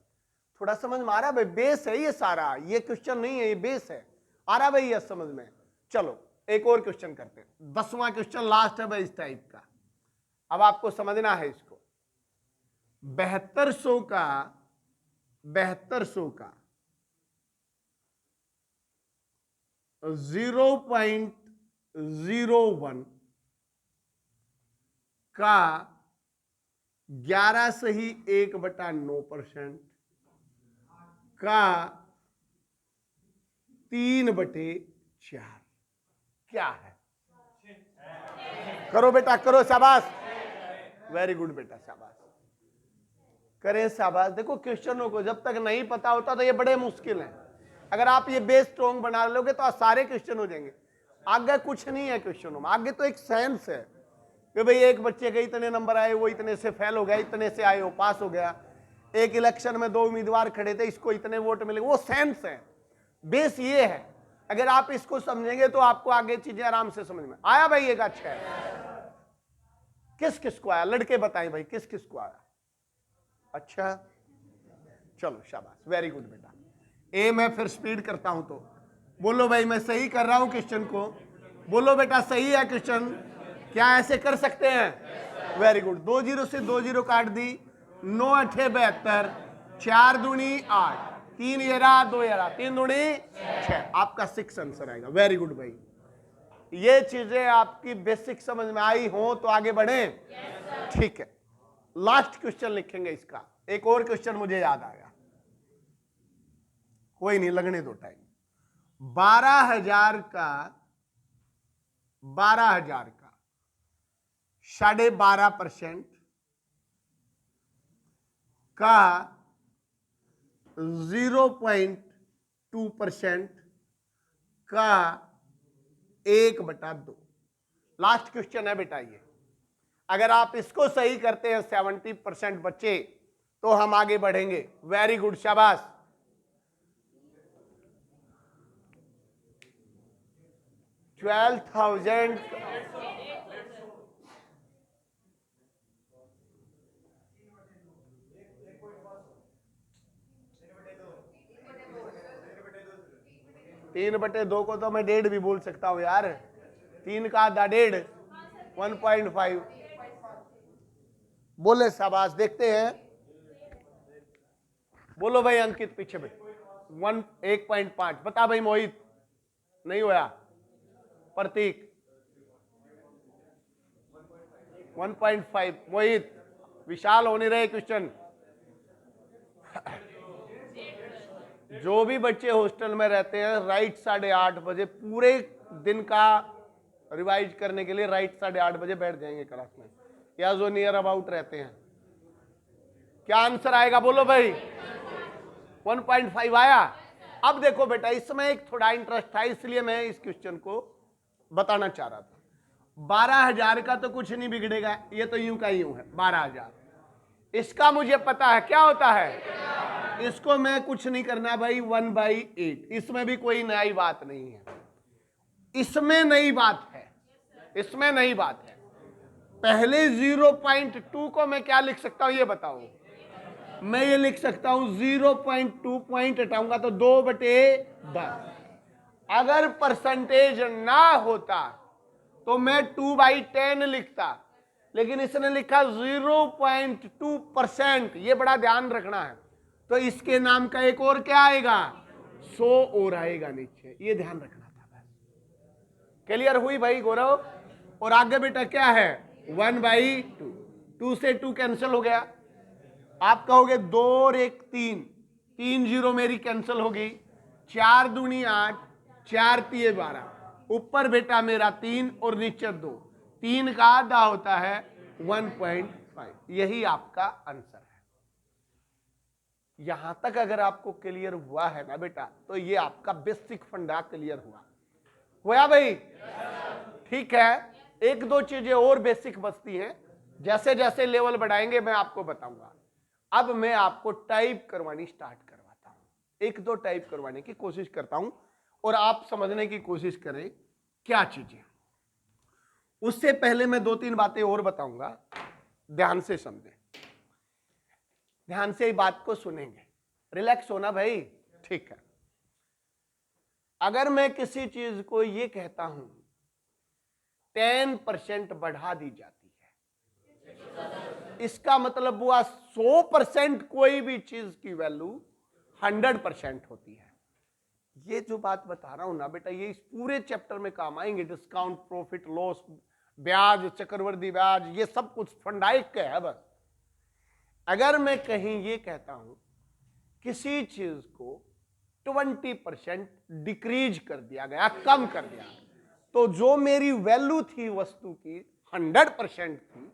थोड़ा समझ में आ रहा है भाई, बेस है ये सारा, ये क्वेश्चन नहीं है, ये बेस है। आ रहा भाई ये समझ में। चलो एक और क्वेश्चन करते हैं, 10वां क्वेश्चन लास्ट है भाई इस टाइप का। अब आपको समझना है इसको। 7200 का 0.01 का 11 से ही 1/9% का 3/4 क्या है। करो बेटा करो, शाबाश, वेरी गुड बेटा, शाबाश, करें शाबाश। देखो क्वेश्चनों को जब तक नहीं पता होता तो ये बड़े मुश्किल हैं। अगर आप ये बेस स्ट्रॉन्ग बना लोगे तो सारे क्वेश्चन हो जाएंगे। आगे कुछ नहीं है क्वेश्चनों में, आगे तो एक साइंस है कि भाई एक बच्चे के इतने नंबर आए, वो इतने से फेल हो गया, इतने से आए वो पास हो गया। एक इलेक्शन में 2 उम्मीदवार खड़े थे, इसको इतने वोट मिले, वो साइंस है। बेस ये है, अगर आप इसको समझेंगे तो आपको आगे चीजें आराम से समझ में आया। भाई एक अच्छा है, किस किस को आया, लड़के बताएं भाई किस किस को आया। अच्छा चलो शाबाश, वेरी गुड बेटा। ए मैं फिर स्पीड करता हूं, तो बोलो भाई मैं सही कर रहा हूं क्वेश्चन को, बोलो बेटा सही है क्वेश्चन, क्या ऐसे कर सकते हैं। Very good. 2 0 से 2 0 काट दी, 9 8 72, 4 दूनी 8, 3 11 2 11, 3 दूनी 6, आपका 6 आंसर आएगा। वेरी गुड भाई, ये चीजें आपकी बेसिक समझ में आई हो तो आगे बढ़े, ठीक है। लास्ट क्वेश्चन लिखेंगे इसका, एक और क्वेश्चन मुझे याद आया। कोई नहीं, लगने दो टाइम। 12,000 का 12,5% का 0.2% का 1/2। लास्ट क्वेश्चन है बेटा ये। अगर आप इसको सही करते हैं 70% बच्चे, तो हम आगे बढ़ेंगे। वेरी गुड, शाबाश। 12,000 3/2 को तो मैं 1.5 भी बोल सकता हूं यार। 3 का आधा 1.5, 1.5 बोले। शाबाश, देखते हैं। बोलो भाई अंकित, पीछे भाई। 1.5 बता भाई। मोहित नहीं होया। प्रतीक 1.5। मोहित, विशाल होने रहे क्वेश्चन। जो भी बच्चे हॉस्टल में रहते हैं, राइट 8:30 बजे पूरे दिन का रिवाइज करने के लिए राइट 8:30 बजे बैठ जाएंगे क्लास में, या जो नियर अबाउट रहते हैं। क्या आंसर आएगा बोलो भाई? 1.5 आया। अब देखो बेटा, इसमें एक थोड़ा इंटरेस्ट था, इसलिए मैं इस क्वेश्चन को बताना चाह रहा था। 12,000 का तो कुछ नहीं बिगड़ेगा, ये तो यूं का यूं है 12,000। इसका मुझे पता है क्या होता है। इसको मैं कुछ नहीं करना भाई, 1/8। इसमें भी कोई नई बात नहीं है। इसमें नई बात है, इसमें नई बात है। पहले 0.2 को मैं क्या लिख सकता हूं ये बताओ। मैं ये लिख सकता हूं 0.2 पॉइंट हटाऊंगा तो 2/10। अगर परसेंटेज ना होता तो मैं 2/10 लिखता, लेकिन इसने लिखा 0.2%। ये बड़ा ध्यान रखना है। तो इसके नाम का एक और क्या आएगा? 100 और आएगा नीचे। ये ध्यान रखना था बस। क्लियर हुई भाई गौरव? और आगे बेटा क्या है? 1/2। 2 से 2 कैंसिल हो गया। आप कहोगे 2 और 1 3, 3 0 मेरी कैंसिल होगी। 4 दूनी 8, 4 3 12। ऊपर बेटा मेरा 3 और नीचे 2। 3 का आधा होता है 1.5। यही आपका आंसर है। यहां तक अगर आपको क्लियर हुआ है ना बेटा, तो ये आपका बेसिक फंडा क्लियर हुआ भाई? ठीक है। एक दो चीजें और बेसिक बचती हैं, जैसे जैसे लेवल बढ़ाएंगे मैं आपको बताऊंगा। अब मैं आपको टाइप करवानी स्टार्ट करवाता हूं। एक दो टाइप करवाने की कोशिश करता हूं और आप समझने की कोशिश करें क्या चीजें। उससे पहले मैं 2-3 बातें और बताऊंगा, ध्यान से समझें, ध्यान से बात को सुनेंगे। रिलैक्स होना भाई, ठीक है। अगर मैं किसी चीज को ये कहता हूं 10% बढ़ा दी जाती है, इसका मतलब हुआ 100% कोई भी चीज की वैल्यू 100% होती है। ये जो बात बता रहा हूं ना बेटा, ये इस पूरे चैप्टर में काम आएंगे। डिस्काउंट, प्रॉफिट, लॉस, ब्याज, चक्रवृद्धि ब्याज, ये सब कुछ फंडाइक का है बस। अगर मैं कहीं ये कहता हूं किसी चीज को 20% डिक्रीज कर दिया गया, कम कर दिया, तो जो मेरी वैल्यू थी वस्तु की 100% थी,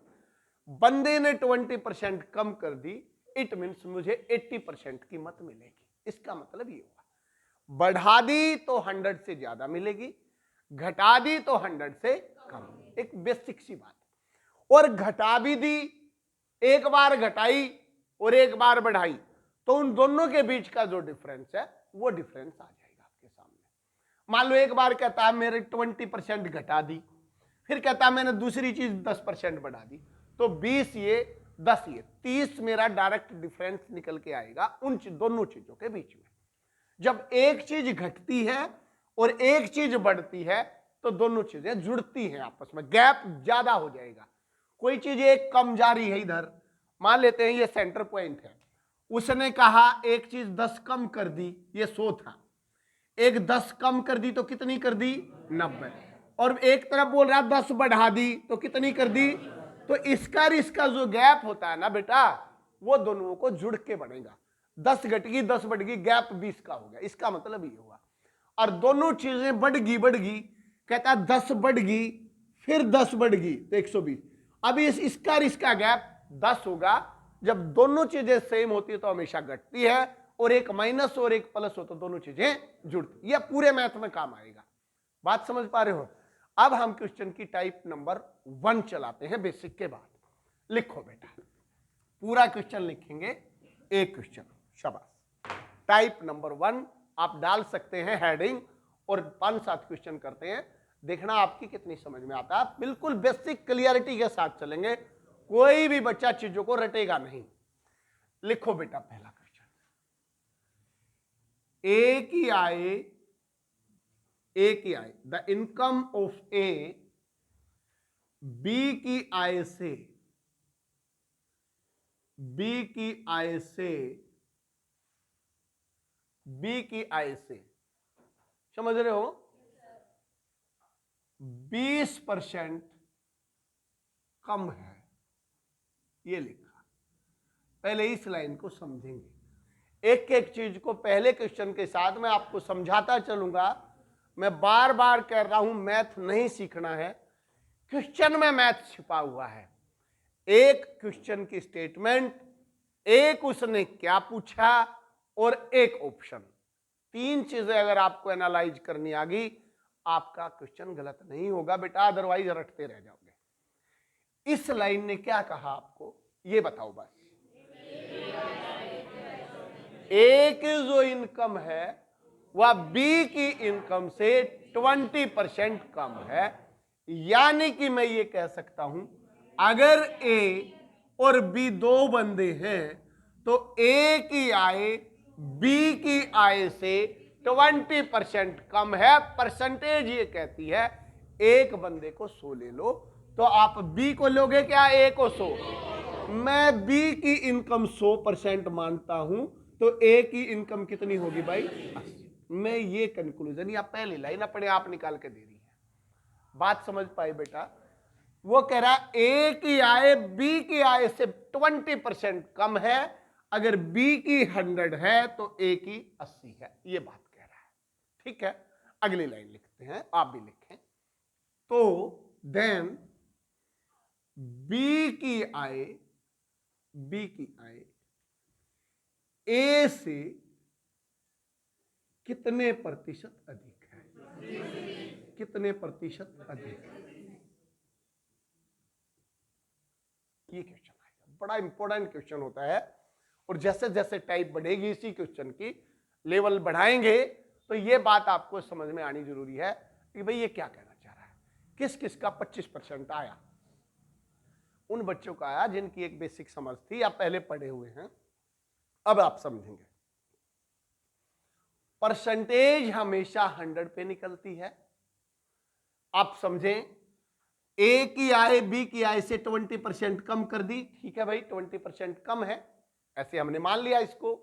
बंदे ने 20% कम कर दी, इट मीन्स मुझे 80% कीमत मिलेगी। इसका मतलब ये हुआ, बढ़ा दी तो 100 से ज्यादा मिलेगी, घटा दी तो 100 से कम। एक बेसिक सी बात। और घटा भी दी, एक बार घटाई और एक बार बढ़ाई, तो उन दोनों के बीच का जो डिफरेंस है वो डिफरेंस आ जाएगा आपके सामने। मान लो एक बार कहता है मेरे 20% घटा दी, फिर कहता है मैंने दूसरी चीज 10% बढ़ा दी, तो 20 ये 10 ये 30 मेरा डायरेक्ट डिफरेंस निकल के आएगा उन दोनों चीजों के बीच में। जब एक चीज घटती है और एक चीज बढ़ती है तो दोनों चीजें जुड़ती हैं आपस में, गैप ज्यादा हो जाएगा। कोई चीज एक कम जा रही है, इधर मान लेते हैं ये सेंटर पॉइंट है, उसने कहा एक चीज 10 कम कर दी, ये 100 था, एक 10 कम कर दी तो कितनी कर दी? 90। और एक तरफ बोल रहा 10 बढ़ा दी तो कितनी कर दी? तो इसका और इसका जो गैप होता है ना बेटा, वो दोनों को जुड़ के बनेगा। 10 घट गई 10 बढ़ गई, गैप 20 का हो गया। इसका मतलब ये हुआ। और दोनों चीजें बढ़ गई, कहता है 10 बढ़ गई फिर 10 बढ़ गई तो 120। अभी इसका गैप 10 होगा। जब दोनों चीजें सेम होती है तो हमेशा घटती है, और एक माइनस और एक प्लस हो तो दोनों चीजें जुड़ती। यह पूरे मैथ में काम आएगा। बात समझ पा रहे हो? अब हम क्वेश्चन की टाइप नंबर 1 चलाते हैं बेसिक के बाद। लिखो बेटा, पूरा क्वेश्चन लिखेंगे, एक क्वेश्चन, शाबाश। टाइप नंबर 1 आप डाल सकते हैं हेडिंग, और 5-7 क्वेश्चन करते हैं, देखना आपकी कितनी समझ में आता है। बिल्कुल बेसिक क्लियरिटी के साथ चलेंगे, कोई भी बच्चा चीजों को रटेगा नहीं। लिखो बेटा पहला क्वेश्चन, ए की आय the income of A B की आय से समझ रहे हो 20% कम है, ये लिखा। पहले इस लाइन को समझेंगे, एक एक चीज को पहले क्वेश्चन के साथ मैं आपको समझाता चलूंगा। मैं बार बार कह रहा हूं, मैथ नहीं सीखना है, क्वेश्चन में मैथ छिपा हुआ है। एक क्वेश्चन की स्टेटमेंट, एक उसने क्या पूछा, और एक ऑप्शन, 3 चीजें अगर आपको एनालाइज करनी आ गई, आपका क्वेश्चन गलत नहीं होगा बेटा, अदरवाइज रटते रह जाओगे। इस लाइन ने क्या कहा आपको, ये बताओ बस। ए की जो इनकम है वह बी की इनकम से 20% कम है। यानी कि मैं ये कह सकता हूं, अगर ए और बी 2 बंदे हैं तो ए की आय बी की आय से 20% कम है। परसेंटेज ये कहती है एक बंदे को 100 ले लो, तो आप बी को लोगे क्या, ए को 100? मैं बी की इनकम 100% मानता हूं, तो ए की इनकम कितनी होगी भाई, 80। मैं ये कंक्लूजन या पहली लाइन अपने आप निकाल के दे रही है। बात समझ पाए बेटा? वो कह रहा है ए की आय बी की आय से 20% कम है, अगर बी की 100 है तो ए की 80 है, ये बात कह रहा है। ठीक है, अगली लाइन लिखते हैं, आप भी लिखें। तो देन बी की आय ए से कितने प्रतिशत अधिक है, कितने प्रतिशत अधिक है, ये क्वेश्चन आएगा। बड़ा इंपॉर्टेंट क्वेश्चन होता है, और जैसे जैसे टाइप बढ़ेगी इसी क्वेश्चन की लेवल बढ़ाएंगे, तो ये बात आपको समझ में आनी जरूरी है कि भाई ये क्या कहना चाह रहा है। किस किस का 25% आया? उन बच्चों का आया जिनकी एक बेसिक समझ थी, आप पहले पढ़े हुए हैं, अब आप समझेंगे। परसेंटेज हमेशा 100 पे निकलती है। आप समझें, ए की आय बी की आय से 20% कम कर दी, ठीक है भाई, 20% कम है, ऐसे हमने मान लिया इसको।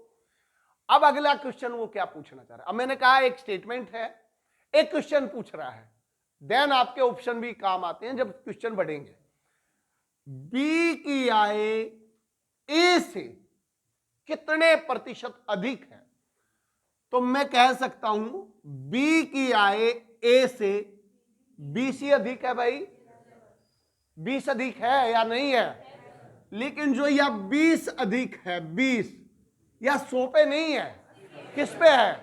अब अगला क्वेश्चन वो क्या पूछना चाह रहा है? अब मैंने कहा एक स्टेटमेंट है, एक क्वेश्चन पूछ रहा है, देन आपके ऑप्शन भी काम आते हैं जब क्वेश्चन बढ़ेंगे। बी की आय ए से कितने प्रतिशत अधिक है? तो मैं कह सकता हूं बी की आय ए से 20 अधिक है भाई, 20 अधिक है या नहीं है? लेकिन जो यह 20 अधिक है, 20 या 100 पे नहीं है, किस पे है?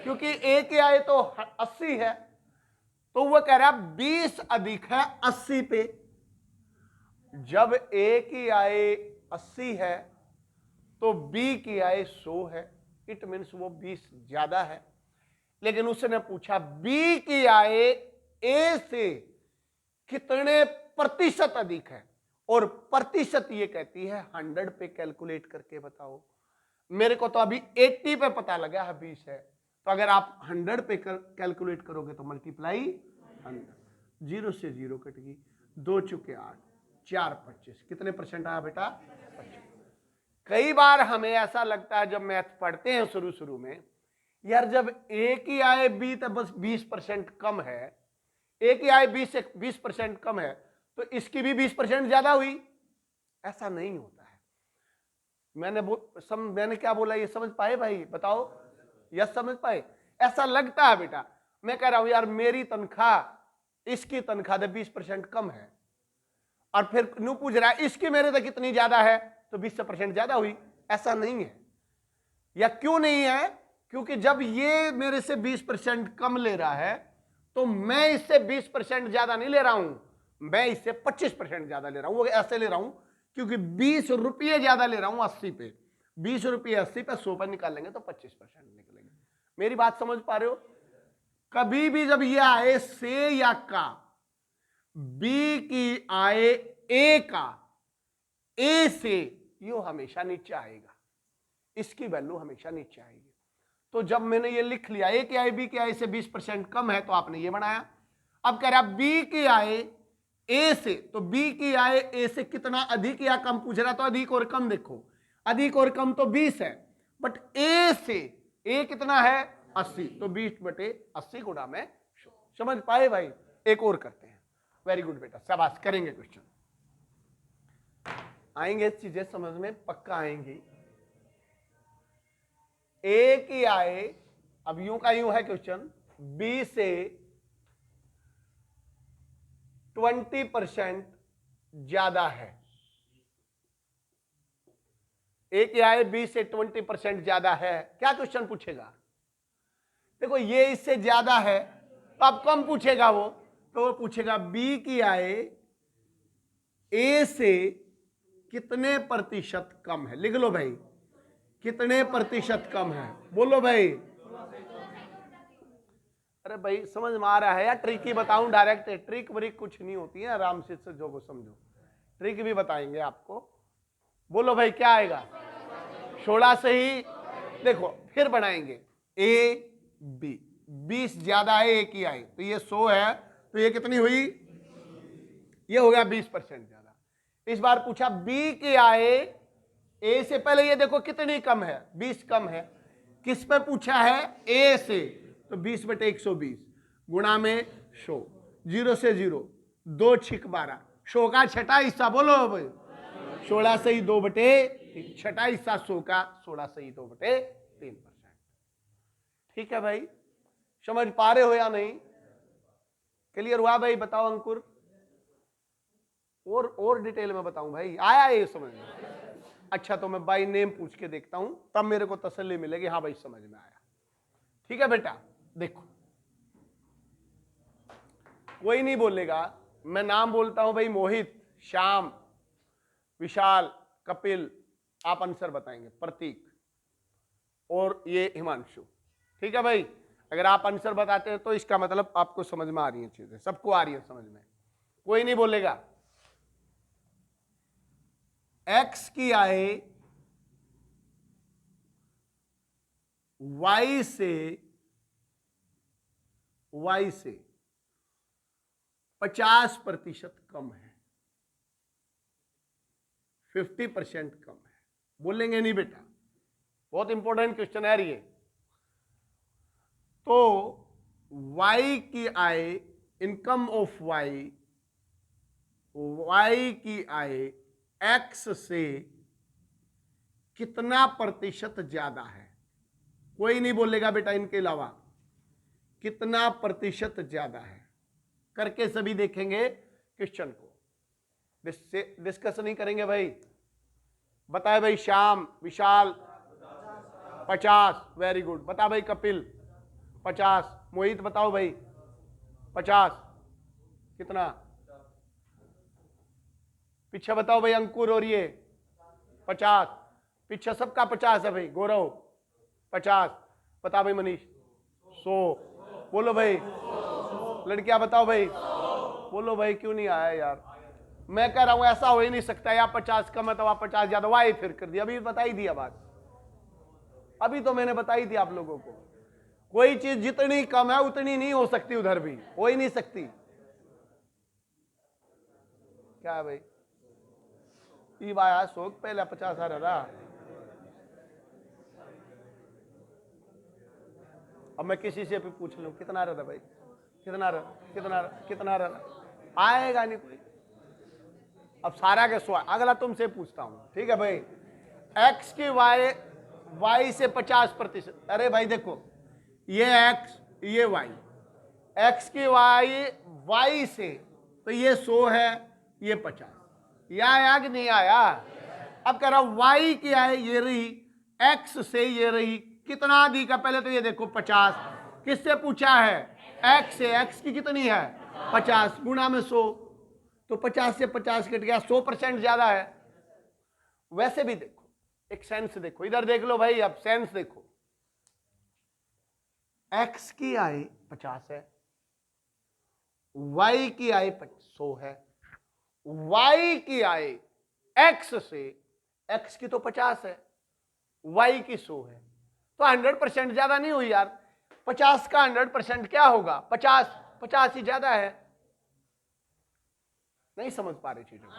क्योंकि ए की आय तो 80 है, तो वह कह रहा है 20 अधिक है 80 पे। जब ए की आय 80 है तो बी की आय 100 है, इट मीन्स वो 20 ज्यादा है। लेकिन उसने पूछा बी की आय ए से कितने प्रतिशत अधिक है, और प्रतिशत ये कहती है 100 पे कैलकुलेट करके बताओ। मेरे को तो अभी 80 पे पता लगा है 20 है, तो अगर आप 100 पे कैलकुलेट करोगे तो मल्टीप्लाई 100, 0 से 0 कटेगी, 2 चुके 8, 4 25, कितने परसेंट आया बेटा? 25। कई बार हमें ऐसा लगता है जब मैथ पढ़ते हैं शुरू में, यार जब ए की आय बी तो बस 20% कम है, ए की आय 20% कम है, तो इसकी भी 20% ज्यादा हुई। ऐसा नहीं होता है। मैंने क्या बोला, ये समझ पाए भाई? बताओ, यस समझ पाए? ऐसा लगता है बेटा, मैं कह रहा हूं यार मेरी तनख्वाह इसकी तनख्वाह से 20% कम है, और फिर न्यू पूछ रहा है इसकी मेरे तक कितनी ज्यादा है, तो 20% ज्यादा हुई। ऐसा नहीं है। या क्यों नहीं है? क्योंकि जब ये मेरे से 20% कम ले रहा है तो मैं इससे 20% ज्यादा नहीं ले रहा हूं, मैं इससे 25% ज्यादा ले रहा हूं। वो ऐसे ले रहा हूं क्योंकि 20 रुपये ज्यादा ले रहा हूं 80 पे। 20 रुपये 80 पे 100 पर निकालेंगे तो 25% निकलेंगे। मेरी बात समझ पा रहे हो? कभी भी जब ये आए से या का, बी की आए ए का, ए से, यो हमेशा नीचे आएगा, इसकी वैल्यू हमेशा नीचे आएगी। तो जब मैंने ये लिख लिया ए की आय बी की आय से 20% कम है, तो आपने ये बनाया। अब कह रहा बी की आय ए से, तो बी की आय ए से कितना अधिक या कम पूछ रहा, तो अधिक और कम देखो, अधिक और कम तो 20 है, बट ए से, ए कितना है 80, तो 20/80 गुणा में 100। समझ पाए भाई? एक और करते हैं। वेरी गुड बेटा, शाबाश, करेंगे क्वेश्चन, आएंगे चीजें समझ में, पक्का आएंगी। ए की आय, अब यूं का यूं है क्वेश्चन, बी से 20% ज्यादा है। ए की आय बी से 20% ज्यादा है, क्या क्वेश्चन पूछेगा? देखो ये इससे ज्यादा है तो अब कम पूछेगा वो, तो वो पूछेगा बी की आय ए से कितने प्रतिशत कम है। लिख लो भाई, कितने प्रतिशत कम है, बोलो भाई। अरे भाई समझ में आ रहा है या ट्रिक ही बताऊं डायरेक्ट? ट्रिक वरिक कुछ नहीं होती है, आराम से जो को समझो, ट्रिक भी बताएंगे आपको। बोलो भाई क्या आएगा? 16 से ही देखो, फिर बनाएंगे ए बी, 20 ज्यादा है ए की आय, तो ये 100 है, तो ये कितनी हुई? ये हो गया 20% ज्यादा। इस बार पूछा बी की आय ए से, पहले ये देखो कितनी कम है, 20 कम है। किस पे पूछा है? ए से, तो 20/120 गुणा में 100, 0 से 0, 2 छिक 12, 100 का छठा हिस्सा, बोलो भाई 16 से ही 2/3, छठा हिस्सा 100 का 16 से ही 2/3%। ठीक है भाई, समझ पा रहे हो या नहीं? क्लियर हुआ भाई? बताओ अंकुर, और डिटेल में बताऊं भाई, आया ये समझ में? अच्छा, तो मैं बाई नेम पूछ के देखता हूं, तब मेरे को तसल्ली मिलेगी, हाँ भाई समझ में आया। ठीक है बेटा, देखो कोई नहीं बोलेगा, मैं नाम बोलता हूं भाई, मोहित, श्याम, विशाल, कपिल, आप आंसर बताएंगे, प्रतीक, और ये हिमांशु। ठीक है भाई, अगर आप आंसर बताते हैं तो इसका मतलब आपको समझ में आ रही है चीजें, सबको आ रही है समझ में, कोई नहीं बोलेगा। एक्स की आय वाई से 50% कम है, 50% कम है, बोलेंगे नहीं बेटा? बहुत इंपॉर्टेंट क्वेश्चन है ये। तो y की आय, इनकम ऑफ y की आय x से कितना प्रतिशत ज्यादा है? कोई नहीं बोलेगा बेटा इनके अलावा, कितना प्रतिशत ज्यादा है, करके सभी देखेंगे क्वेश्चन को, डिस्कस नहीं करेंगे भाई। बताए भाई श्याम, विशाल 50, वेरी गुड। बता भाई कपिल 50, मोहित बताओ भाई 50, कितना? पीछे बताओ भाई अंकुर, और ये 50, पीछे सबका 50 है भाई। गौरव 50, बता भाई मनीष 100, बोलो भाई। लड़कियां बताओ भाई, बोलो भाई, क्यों नहीं आया यार? मैं कह रहा हूं ऐसा हो ही नहीं सकता यार, 50 कम है तो आप 50 ज्यादा, वाई फिर कर दिया, अभी बता ही दिया बात, अभी तो मैंने बताई थी आप लोगों को। कोई चीज जितनी कम है उतनी नहीं हो सकती, उधर भी हो ही नहीं सकती। क्या है भाई? ई बाया शोक पहले 50 आ रहा, अब मैं किसी से भी पूछ लूं कितना रहा भाई, कितना रहा, कितना रहा, आएगा नहीं कोई। अब सारा के सवाल अगला तुमसे पूछता हूं, ठीक है भाई? एक्स की वाई से 50%। अरे भाई देखो, ये एक्स ये वाई, एक्स की वाई से, तो ये 100 है, ये 50। या आया कि नहीं आया? अब कह रहा वाई की आए, ये रही, एक्स से ये रही, कितना दी का? पहले तो ये देखो 50, किससे पूछा है? एक्स से। एक्स की कितनी है? 50 गुणा में 100, तो 50 से 50 कट गया, 100% ज्यादा है। वैसे भी देखो, एक सेंस देखो, इधर देख लो भाई, अब सेंस देखो। एक्स की आय 50 है, वाई की आय 100 है, वाई की आय एक्स से, एक्स की तो 50 है, वाई की 100 है, तो 100% ज्यादा नहीं हुई यार। 50 का 100% क्या होगा? 50 ही ज्यादा है। नहीं समझ पा रहे चीजों को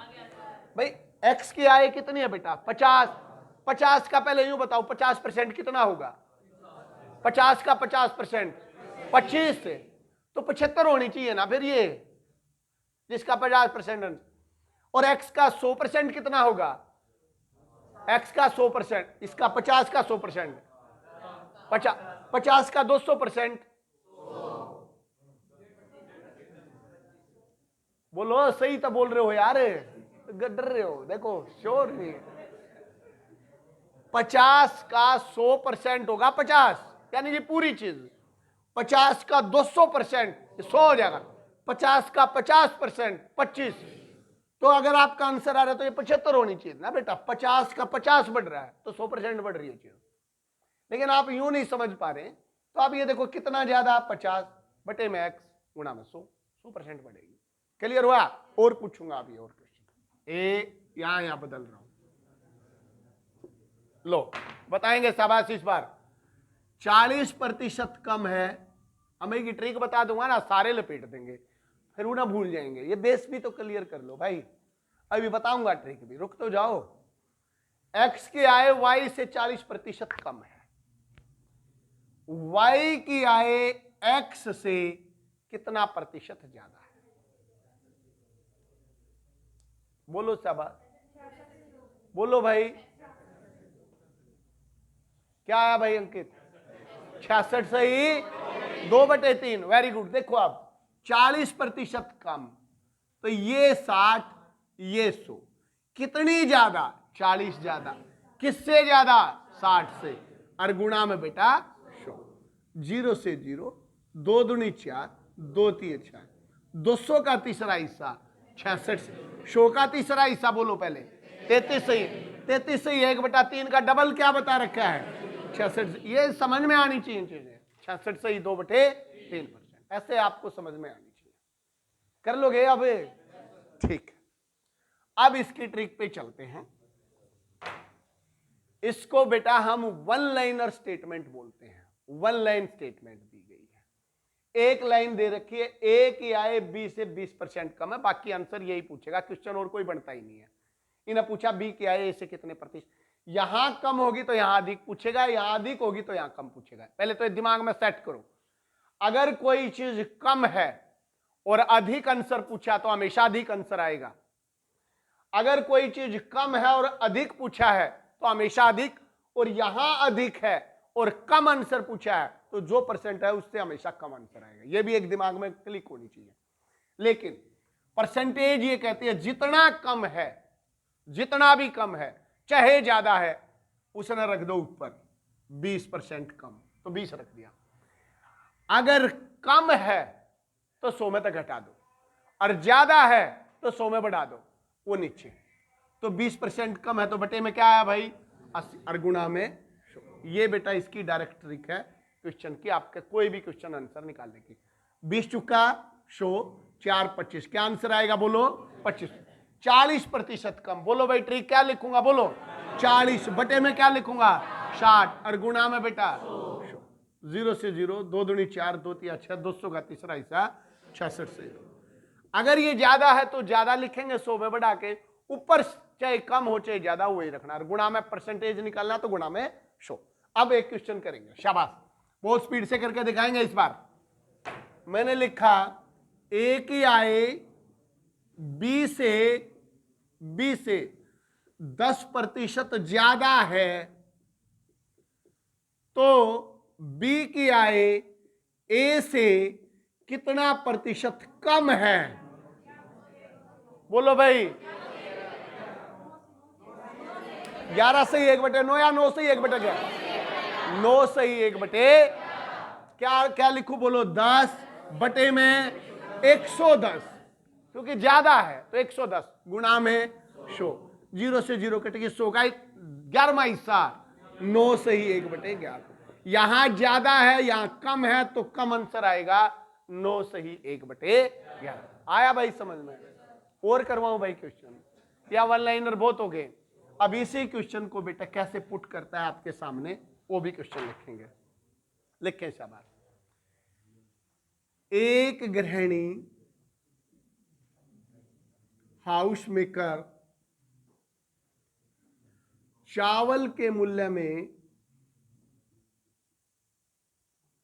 भाई। एक्स की आय कितनी है बेटा? 50 का पहले यूं बताओ 50% कितना होगा? 50 का 50% 25 से, तो 75 होनी चाहिए ना फिर ये, जिसका 50%। और एक्स का 100% कितना होगा? एक्स का 100%, इसका 50 का 100%, 50 का 200%। बोलो, सही तो बोल रहे हो यार, डर रहे हो, देखो श्योर नहीं। 50 का 100% होगा 50, यानी ये पूरी चीज। 50 का 200% 100 हो जाएगा। 50 का 50% 25। तो अगर आपका आंसर आ रहा है तो ये 75 होनी चाहिए ना बेटा। 50 का 50 बढ़ रहा है तो 100% बढ़ रही है चीज। लेकिन आप यूं नहीं समझ पा रहे, तो आप ये देखो कितना ज्यादा, 50 बटे में एक्स गुणा में 100% बढ़ेगी। क्लियर हुआ? और पूछूंगा अभी और क्वेश्चन, यहां बदल रहा हूं। लो बताएंगे शाबाश इस बार। 40% कम है, हमें एक ट्रिक बता दूंगा ना, सारे लपेट देंगे, फिर वो ना भूल जाएंगे। ये बेस भी तो क्लियर कर लो भाई, अभी बताऊंगा ट्रिक भी, रुक तो जाओ। एक्स की आय वाई से 40% कम है, वाई की आय एक्स से कितना प्रतिशत ज्यादा है? बोलो शाबाश, बोलो भाई। क्या आया भाई अंकित? 66 सही, 2/3। Very good. देखो अब 40% कम, तो ये 60, ये 100, कितनी ज्यादा? 40 ज्यादा। किससे ज्यादा? 60 से। और गुणा में बेटा 100। 0 से 0, 2 दूनी 4, 2 3 6, 200 का तीसरा हिस्सा 66 से। 100 का तीसरा हिस्सा बोलो पहले, 33 सही। 33 सही, 1/3 का डबल क्या बता रखा है? 66। ये समझ में आनी चाहिए चीजें। 66 सही, 2/3%। ऐसे आपको समझ में आनी चाहिए। कर लोगे अब? ठीक। अब इसकी ट्रिक पे चलते हैं। इसको बेटा हम वन लाइनर स्टेटमेंट बोलते हैं। वन लाइन स्टेटमेंट दी गई है, एक लाइन दे रखी है, ए की आय बी से 20% कम है, बाकी आंसर यही पूछेगा, क्वेश्चन और कोई बनता ही नहीं है। इन्हें पूछा बी की आय ए से कितने प्रतिशत, यहां कम होगी तो यहां अधिक पूछेगा, यहां अधिक होगी तो यहां कम पूछेगा। पहले तो दिमाग में सेट करो, अगर कोई चीज कम है और अधिक आंसर पूछा तो हमेशा अधिक आंसर आएगा। अगर कोई चीज कम है और अधिक पूछा है तो हमेशा अधिक, और यहां अधिक है और कम आंसर पूछा है तो जो परसेंट है उससे हमेशा कम आंसर आएगा। यह भी एक दिमाग में क्लिक होनी चाहिए। लेकिन परसेंटेज ये कहती है जितना कम है, जितना भी कम है चाहे ज्यादा है, उसने रख दो ऊपर 20% कम, तो 20 रख दिया। अगर कम है तो 100 में तक घटा दो, और ज्यादा है तो 100 में बढ़ा दो, वो नीचे। तो 20% कम है तो बटे में क्या आया भाई? 80, और गुणा में 100। ये बेटा इसकी डायरेक्ट ट्रिक है क्वेश्चन की, आपके कोई भी क्वेश्चन आंसर निकालने की। 20 चुका 100, 4 25, क्या आंसर आएगा बोलो? 25। 40% कम, बोलो भाई ट्रिक क्या लिखूंगा? बोलो 40, बटे में क्या लिखूंगा? 60, और गुणा में बेटा 100। 0 से 0, 2 दूनी 4, 2 3 6, 200 का तीसरा हिस्सा 66 से। अगर ये ज्यादा है तो ज्यादा लिखेंगे 100 में बढ़ा के, ऊपर चाहे कम हो चाहे ज्यादा वही रखना, और गुणा में परसेंटेज निकालना तो गुणा में 100। अब एक क्वेश्चन करेंगे, शाबाश, बहुत स्पीड से करके दिखाएंगे इस बार। मैंने लिखा ए की आय बी से 10% ज्यादा है तो बी की आय ए से कितना प्रतिशत कम है? बोलो भाई। 11 सही 1/9 या 9 सही 1/11? 9 सही 1/, क्या क्या लिखूं बोलो? 10/में 110, क्योंकि ज्यादा है तो 110 गुणा में 100, 0 से 0 कटेगी, 100 का 11वां हिस्सा 9 सही 1/11। यहां ज्यादा है यहां कम है तो कम आंसर आएगा 9 सही 1/11। आया भाई समझ में? और करवाऊं भाई क्वेश्चन या वन लाइनर बहुत हो गए? अब इसी क्वेश्चन को बेटा कैसे पुट करता है आपके सामने वो भी क्वेश्चन लिखेंगे। लिखें शाबाश। एक गृहिणी हाउस मेकर चावल के मूल्य में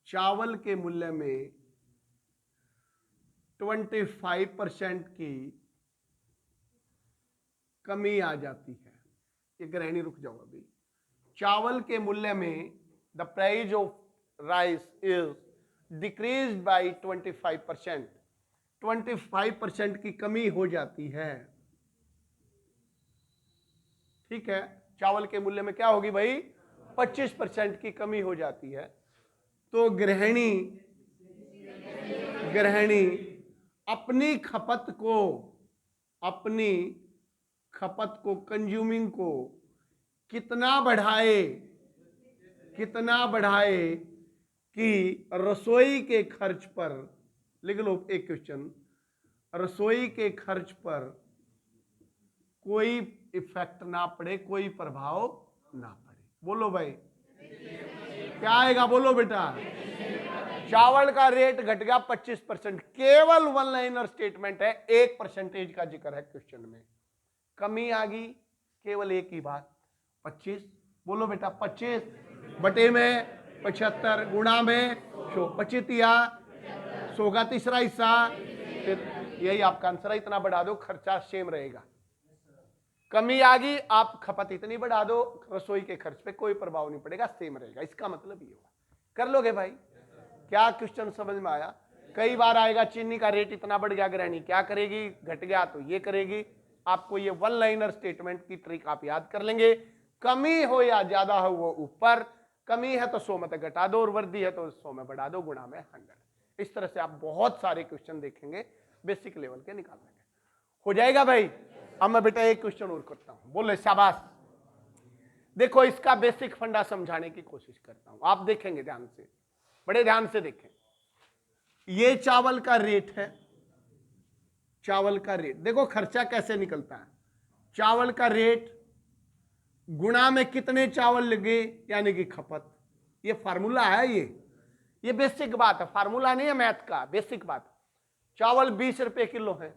25% की कमी आ जाती है। ये गृहिणी, रुक जाओ अभी। चावल के मूल्य में the price of rice is decreased bye 25%। 25% की कमी हो जाती है। ठीक है, चावल के मूल्य में क्या होगी भाई? 25% की कमी हो जाती है। तो गृहिणी अपनी खपत को कंज्यूमिंग को कितना बढ़ाए कि रसोई के खर्च पर, लिख लो एक क्वेश्चन, रसोई के खर्च पर कोई इफेक्ट ना पड़े, कोई प्रभाव ना पड़े। बोलो भाई क्या आएगा? बोलो बेटा। चावल का रेट घट गया 25%, केवल वन लाइनर स्टेटमेंट है, 1% का जिक्र है क्वेश्चन में। कमी आ गई, केवल एक ही बात 25। बोलो बेटा 25 में 75 गुणा में 100, 25 100 का तीसरा हिस्सा, यही आपका आंसर है। इतना बढ़ा दो खर्चा सेम रहेगा। कमी आ गई, आप खपत इतनी बढ़ा दो, रसोई के खर्च पे कोई प्रभाव नहीं पड़ेगा, सेम रहेगा। इसका मतलब ये होगा। कर लोगे भाई? क्या क्वेश्चन समझ में आया? कई बार आएगा चीनी का रेट इतना बढ़ गया, गृहिणी क्या करेगी? घट गया तो ये करेगी। आपको ये वन लाइनर स्टेटमेंट की ट्रिक आप याद कर लेंगे। कमी हो या ज्यादा हो वो ऊपर, कमी है तो 100 में तक घटा दो और वृद्धि है तो 100 में बढ़ा दो गुणा में 100। इस तरह से आप बहुत सारे क्वेश्चन देखेंगे बेसिक लेवल के निकाल लेंगे। हो जाएगा भाई? अब मैं बेटा एक क्वेश्चन और करता हूं, बोले शाबाश। देखो इसका बेसिक फंडा समझाने की कोशिश करता हूं, आप देखेंगे ध्यान से, बड़े ध्यान से देखें। ये चावल का रेट है, चावल का रेट। देखो खर्चा कैसे निकलता है। चावल का रेट गुणा में कितने चावल लगे यानी कि खपत। ये फार्मूला है, ये बेसिक बात है, फार्मूला नहीं है मैथ का, बेसिक बात। चावल 20 रुपए किलो है,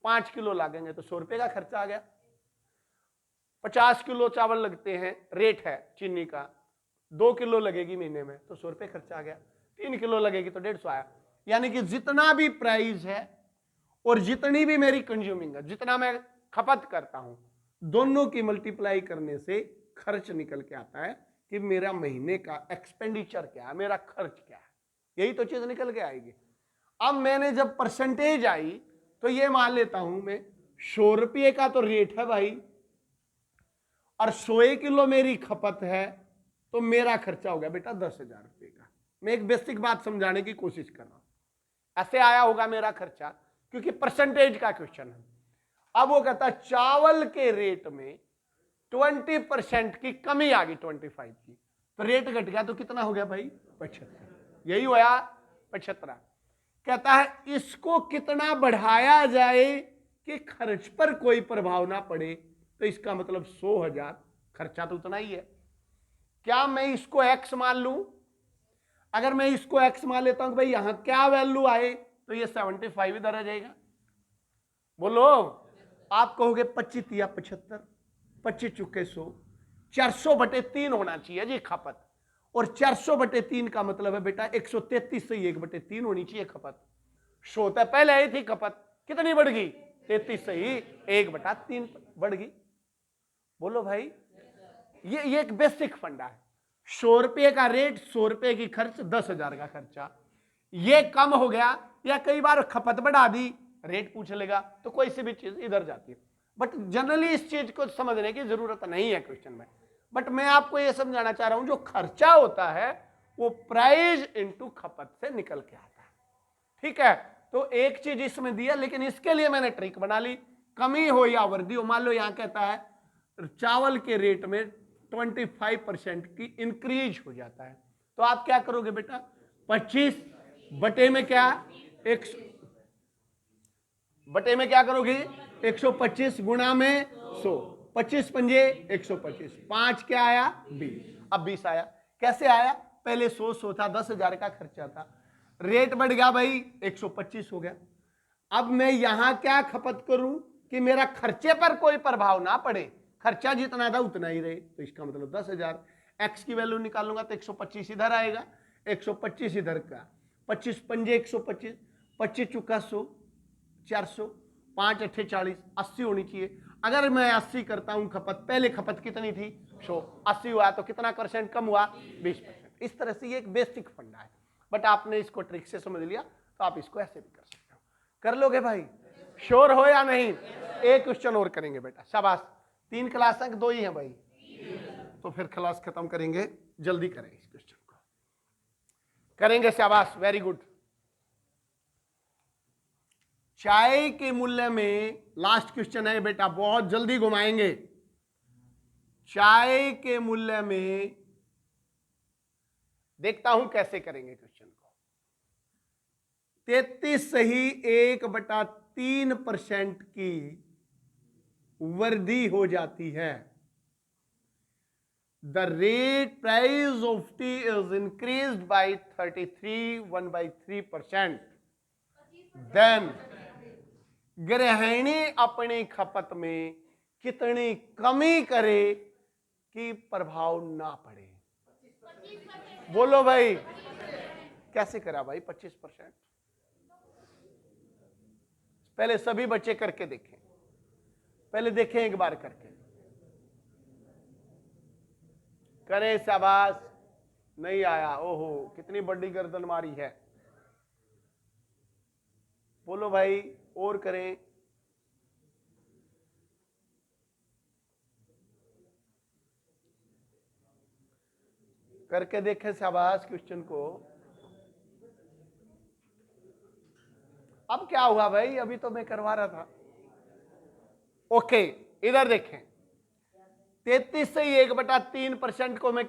5 किलो लागेंगे तो 100 रुपए का खर्चा आ गया। 50 किलो चावल लगते हैं, रेट है चीनी का, 2 किलो लगेगी महीने में तो 100 रुपए खर्चा आ गया। 3 किलो लगेगी तो 150 आया। यानी कि जितना भी प्राइस है और जितनी भी मेरी कंज्यूमिंग है, जितना मैं खपत करता हूं, दोनों की मल्टीप्लाई करने से खर्च निकल के आता है कि मेरा महीने का एक्सपेंडिचर क्या है, मेरा खर्च क्या है। यही तो चीज निकल के आएगी। अब मैंने जब परसेंटेज आई तो ये मान लेता हूं मैं 100 रुपये का तो रेट है भाई, और 100 किलो मेरी खपत है, तो मेरा खर्चा हो गया बेटा 10,000 रुपये का। मैं एक बेसिक बात समझाने की कोशिश कर रहा हूं। ऐसे आया होगा मेरा खर्चा, क्योंकि परसेंटेज का क्वेश्चन है। अब वो कहता है चावल के रेट में 20% की कमी आ गई, 25 की, तो रेट घट गया तो कितना हो गया भाई? 75। यही हुआ 75। कहता है इसको कितना बढ़ाया जाए कि खर्च पर कोई प्रभाव ना पड़े, तो इसका मतलब 100,000, खर्चा तो उतना ही है। क्या मैं इसको x मान लूं? अगर मैं इसको x मान लेता हूं कि भाई यहां क्या वैल्यू आए, तो ये 75 इधर आ जाएगा। बोलो, आप कहोगे 25 या 75, 25 चुके 100, 400/3 होना चाहिए जी खपत, और 400/3 का मतलब है बेटा 133 से 1/3 होनी चाहिए खपत। 100 तो पहले आई थी खपत, कितनी बढ़ गई? 33 से ही 1/3 बढ़ गई। बोलो भाई, ये एक बेसिक फंडा है। 100 रुपये का रेट, 100 रुपये की खर्च, 10,000 का खर्चा। ये कम हो गया या कई बार खपत बढ़ा दी, रेट पूछ लेगा, तो कोई सी भी चीज इधर जाती है। बट जनरली इस चीज को समझने की जरूरत नहीं है क्वेश्चन में। बट मैं आपको ये समझाना चाह रहा हूं, जो खर्चा होता है वो प्राइस इनटू खपत से निकल के आता है। ठीक है, तो एक चीज इसमें दिया, लेकिन इसके लिए मैंने ट्रिक बना ली। कमी हो या वृद्धि हो, मान लो यहां कहता है चावल के रेट में 25% की इंक्रीज हो जाता है, तो आप क्या करोगे बेटा, 25 बटे में क्या, 100 बटे में क्या करोगे, 125 गुणा में 100, 25 पंजे 125, 5 क्या आया 20। अब 20 आया, कैसे आया, पहले 100 था, 10,000 का खर्चा था, रेट बढ़ गया भाई 125 हो गया। अब मैं यहां क्या खपत करूं कि मेरा खर्चे पर कोई प्रभाव ना पड़े, खर्चा जितना था उतना ही रहे, तो इसका मतलब 10,000। एक्स की वैल्यू निकालूंगा तो 125 इधर आएगा, 125 इधर का, 25 पंजे 125, 25 चुका 100, 400, 5 अट्ठे 40, 80 होनी चाहिए। अगर मैं 80 करता हूं खपत, पहले खपत कितनी थी 100, 80 हुआ तो कितना % कम हुआ, 20%। इस तरह से ये एक बेसिक फंडा है, बट आपने इसको ट्रिक से समझ लिया तो आप इसको ऐसे भी कर सकते हो। कर लोगे भाई, श्योर हो या नहीं? एक क्वेश्चन और करेंगे बेटा, शाबाश। 3 क्लास अंक 2 ही है भाई, तो फिर क्लास खत्म करेंगे, जल्दी करें इस क्वेश्चन को, करेंगे, शाबाश, वेरी गुड। चाय के मूल्य में, लास्ट क्वेश्चन है बेटा, बहुत जल्दी घुमाएंगे। चाय के मूल्य में, देखता हूं कैसे करेंगे क्वेश्चन को। 33 सही 1/3% की वृद्धि हो जाती है। The rate price of tea is increased by 33 1/3%। Then गृहिणी अपनी खपत में कितनी कमी करे कि प्रभाव ना पड़े? बोलो भाई, कैसे करा भाई 25%? पहले सभी बच्चे करके देखें, पहले देखें एक बार करके, करें, शाबाश। नहीं आया, ओहो कितनी बड़ी गर्दन मारी है। बोलो भाई, और करें, करके देखें, शाबाश क्वेश्चन को। अब क्या हुआ भाई, अभी तो मैं करवा रहा था। ओके, इधर देखें, 33 से 1/3% को मैं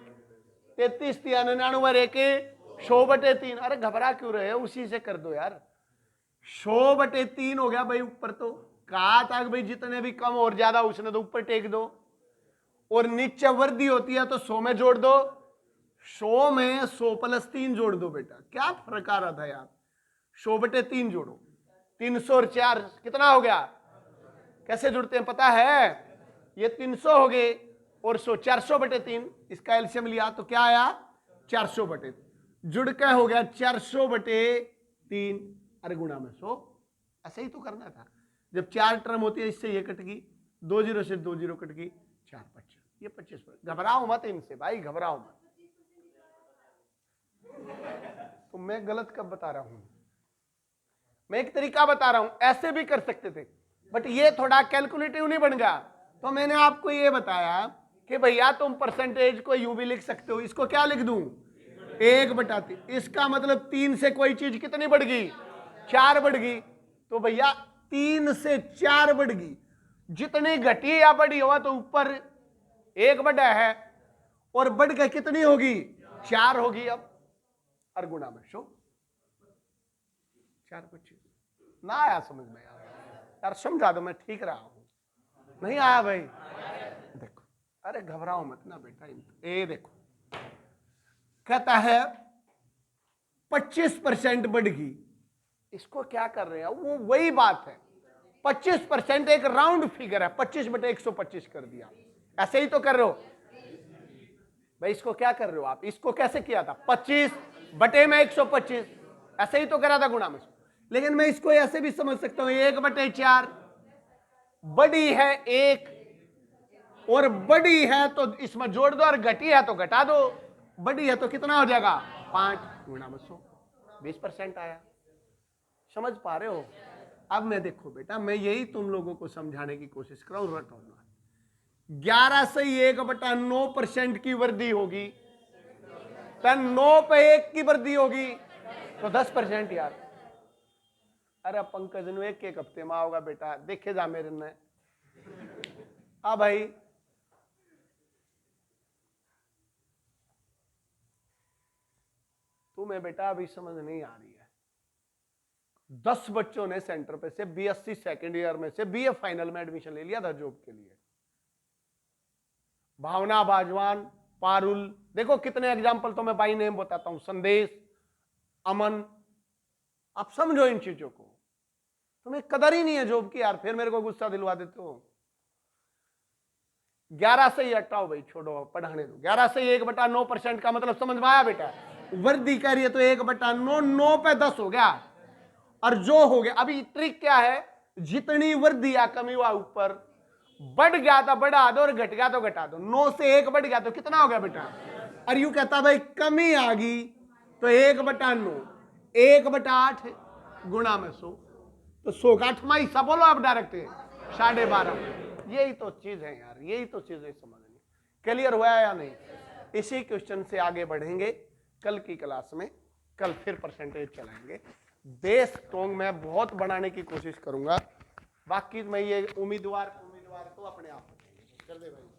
33 99 के 100/3, अरे घबरा क्यों रहे हो, उसी से कर दो यार। 100/3 हो गया भाई, ऊपर तो कहा था भाई जितने भी कम और ज्यादा उसने तो ऊपर टेक दो, और नीचे वृद्धि होती है तो 100 में जोड़ दो, 100 में 100 + 3 जोड़ दो बेटा, क्या फर्क आ रहा था यार, 100/3 जोड़ो, 300 और 4 कितना हो गया, कैसे जुड़ते हैं पता है, ये 300 हो गए और 100 400/3, इसका एलसीएम लिया तो क्या आया 400/3, जुड़ के हो गया 400/3, अरे गुणा में 100। ऐसे ही तो करना था, जब 4 टर्म होती है, इससे ये कट गई, 2 0 से 2 0 कट गई, 4 25, ये 25। घबराओ मत इनसे भाई, घबराओ मत। तो मैं गलत कब बता रहा हूं, मैं एक तरीका बता रहा हूं, ऐसे भी कर सकते थे, बट ये थोड़ा कैलकुलेटिव नहीं बन गया, तो मैंने आपको ये बताया कि भैया तुम परसेंटेज को यूं भी लिख सकते हो, इसको क्या लिख दूं 1/3, इसका मतलब 3 से कोई चीज कितनी बढ़ गई, 4 बढ़ गई, तो भैया 3 से 4 बढ़ गई, जितनी घटी या बढ़ी हुआ तो ऊपर 1 बढ़ा है, और बढ़ के कितनी होगी 4 होगी। अब और गुणा में 100, 4 25 ना आया समझ में यार, समझा दो, मैं ठीक रहा हूं, नहीं आया भाई, देखो, अरे घबराओ मत ना बेटा, ये देखो कहता है 25% बढ़ गई, इसको क्या कर रहे हैं, वो वही बात है, 25% एक राउंड फिगर है, 25/125 कर दिया, ऐसे ही तो कर रहे हो भाई, इसको क्या कर रहे हो आप, इसको कैसे किया था 25/125, ऐसे ही तो करा था गुणा में, लेकिन मैं इसको ऐसे भी समझ सकता हूं 1/4, बड़ी है 1, और बड़ी है तो इसमें जोड़ दो और घटी है तो घटा दो। बड़ी है तो कितना हो जाएगा 5 गुणा 100, 20% आया। समझ पा रहे हो? अब मैं देखो बेटा, मैं यही तुम लोगों को समझाने की कोशिश कर रहा हूं। रटो ना, 11 से 1/9% की वृद्धि होगी तो 9 पे 1 की वृद्धि होगी तो 10% यार। अरे पंकज ने एक हफ्ते में आओगा बेटा, देखे जा मेरे ने। भाई तुम्हें बेटा अभी समझ नहीं आ रही है। 10 बच्चों ने सेंटर पे से BSc सेकेंड ईयर में से BA फाइनल में एडमिशन ले लिया था जॉब के लिए। भावना बाजवान, पारुल, देखो कितने एग्जाम्पल तो मैं बाई नेम बताता हूं। संदेश, अमन, आप समझो इन चीजों को। तुम्हें कदर ही नहीं है जॉब की यार, फिर मेरे को गुस्सा दिलवा देते हो। 11 से ही हटाओ भाई, छोड़ो पढ़ाने दो। 11 से 1/9% का मतलब समझ में आया बेटा? वृद्धि कर रही है तो 1/9, 9 पे 10 हो गया। और जो हो गया, अभी ट्रिक क्या है, जितनी वृद्धि या कमी हुआ ऊपर, बढ़ गया तो बढ़ा दो और घट गया तो घटा दो। 9 से 1 बढ़ गया तो कितना हो गया बेटा? और यूं कहता भाई कमी आ गई तो 1/9, 1/8 गुणा में 100, तो 100 का 8वां हिस्सा बोलो आप डायरेक्ट 12.5। यही तो चीज है यार, यही तो चीज है समझनी। क्लियर हुआ या नहीं? इसी क्वेश्चन से आगे बढ़ेंगे कल की क्लास में। कल फिर परसेंटेज चलाएंगे। बेस स्ट्रॉन्ग मैं बहुत बनाने की कोशिश करूंगा। बाकी मैं ये उम्मीदवार तो अपने आप कर दे भाई।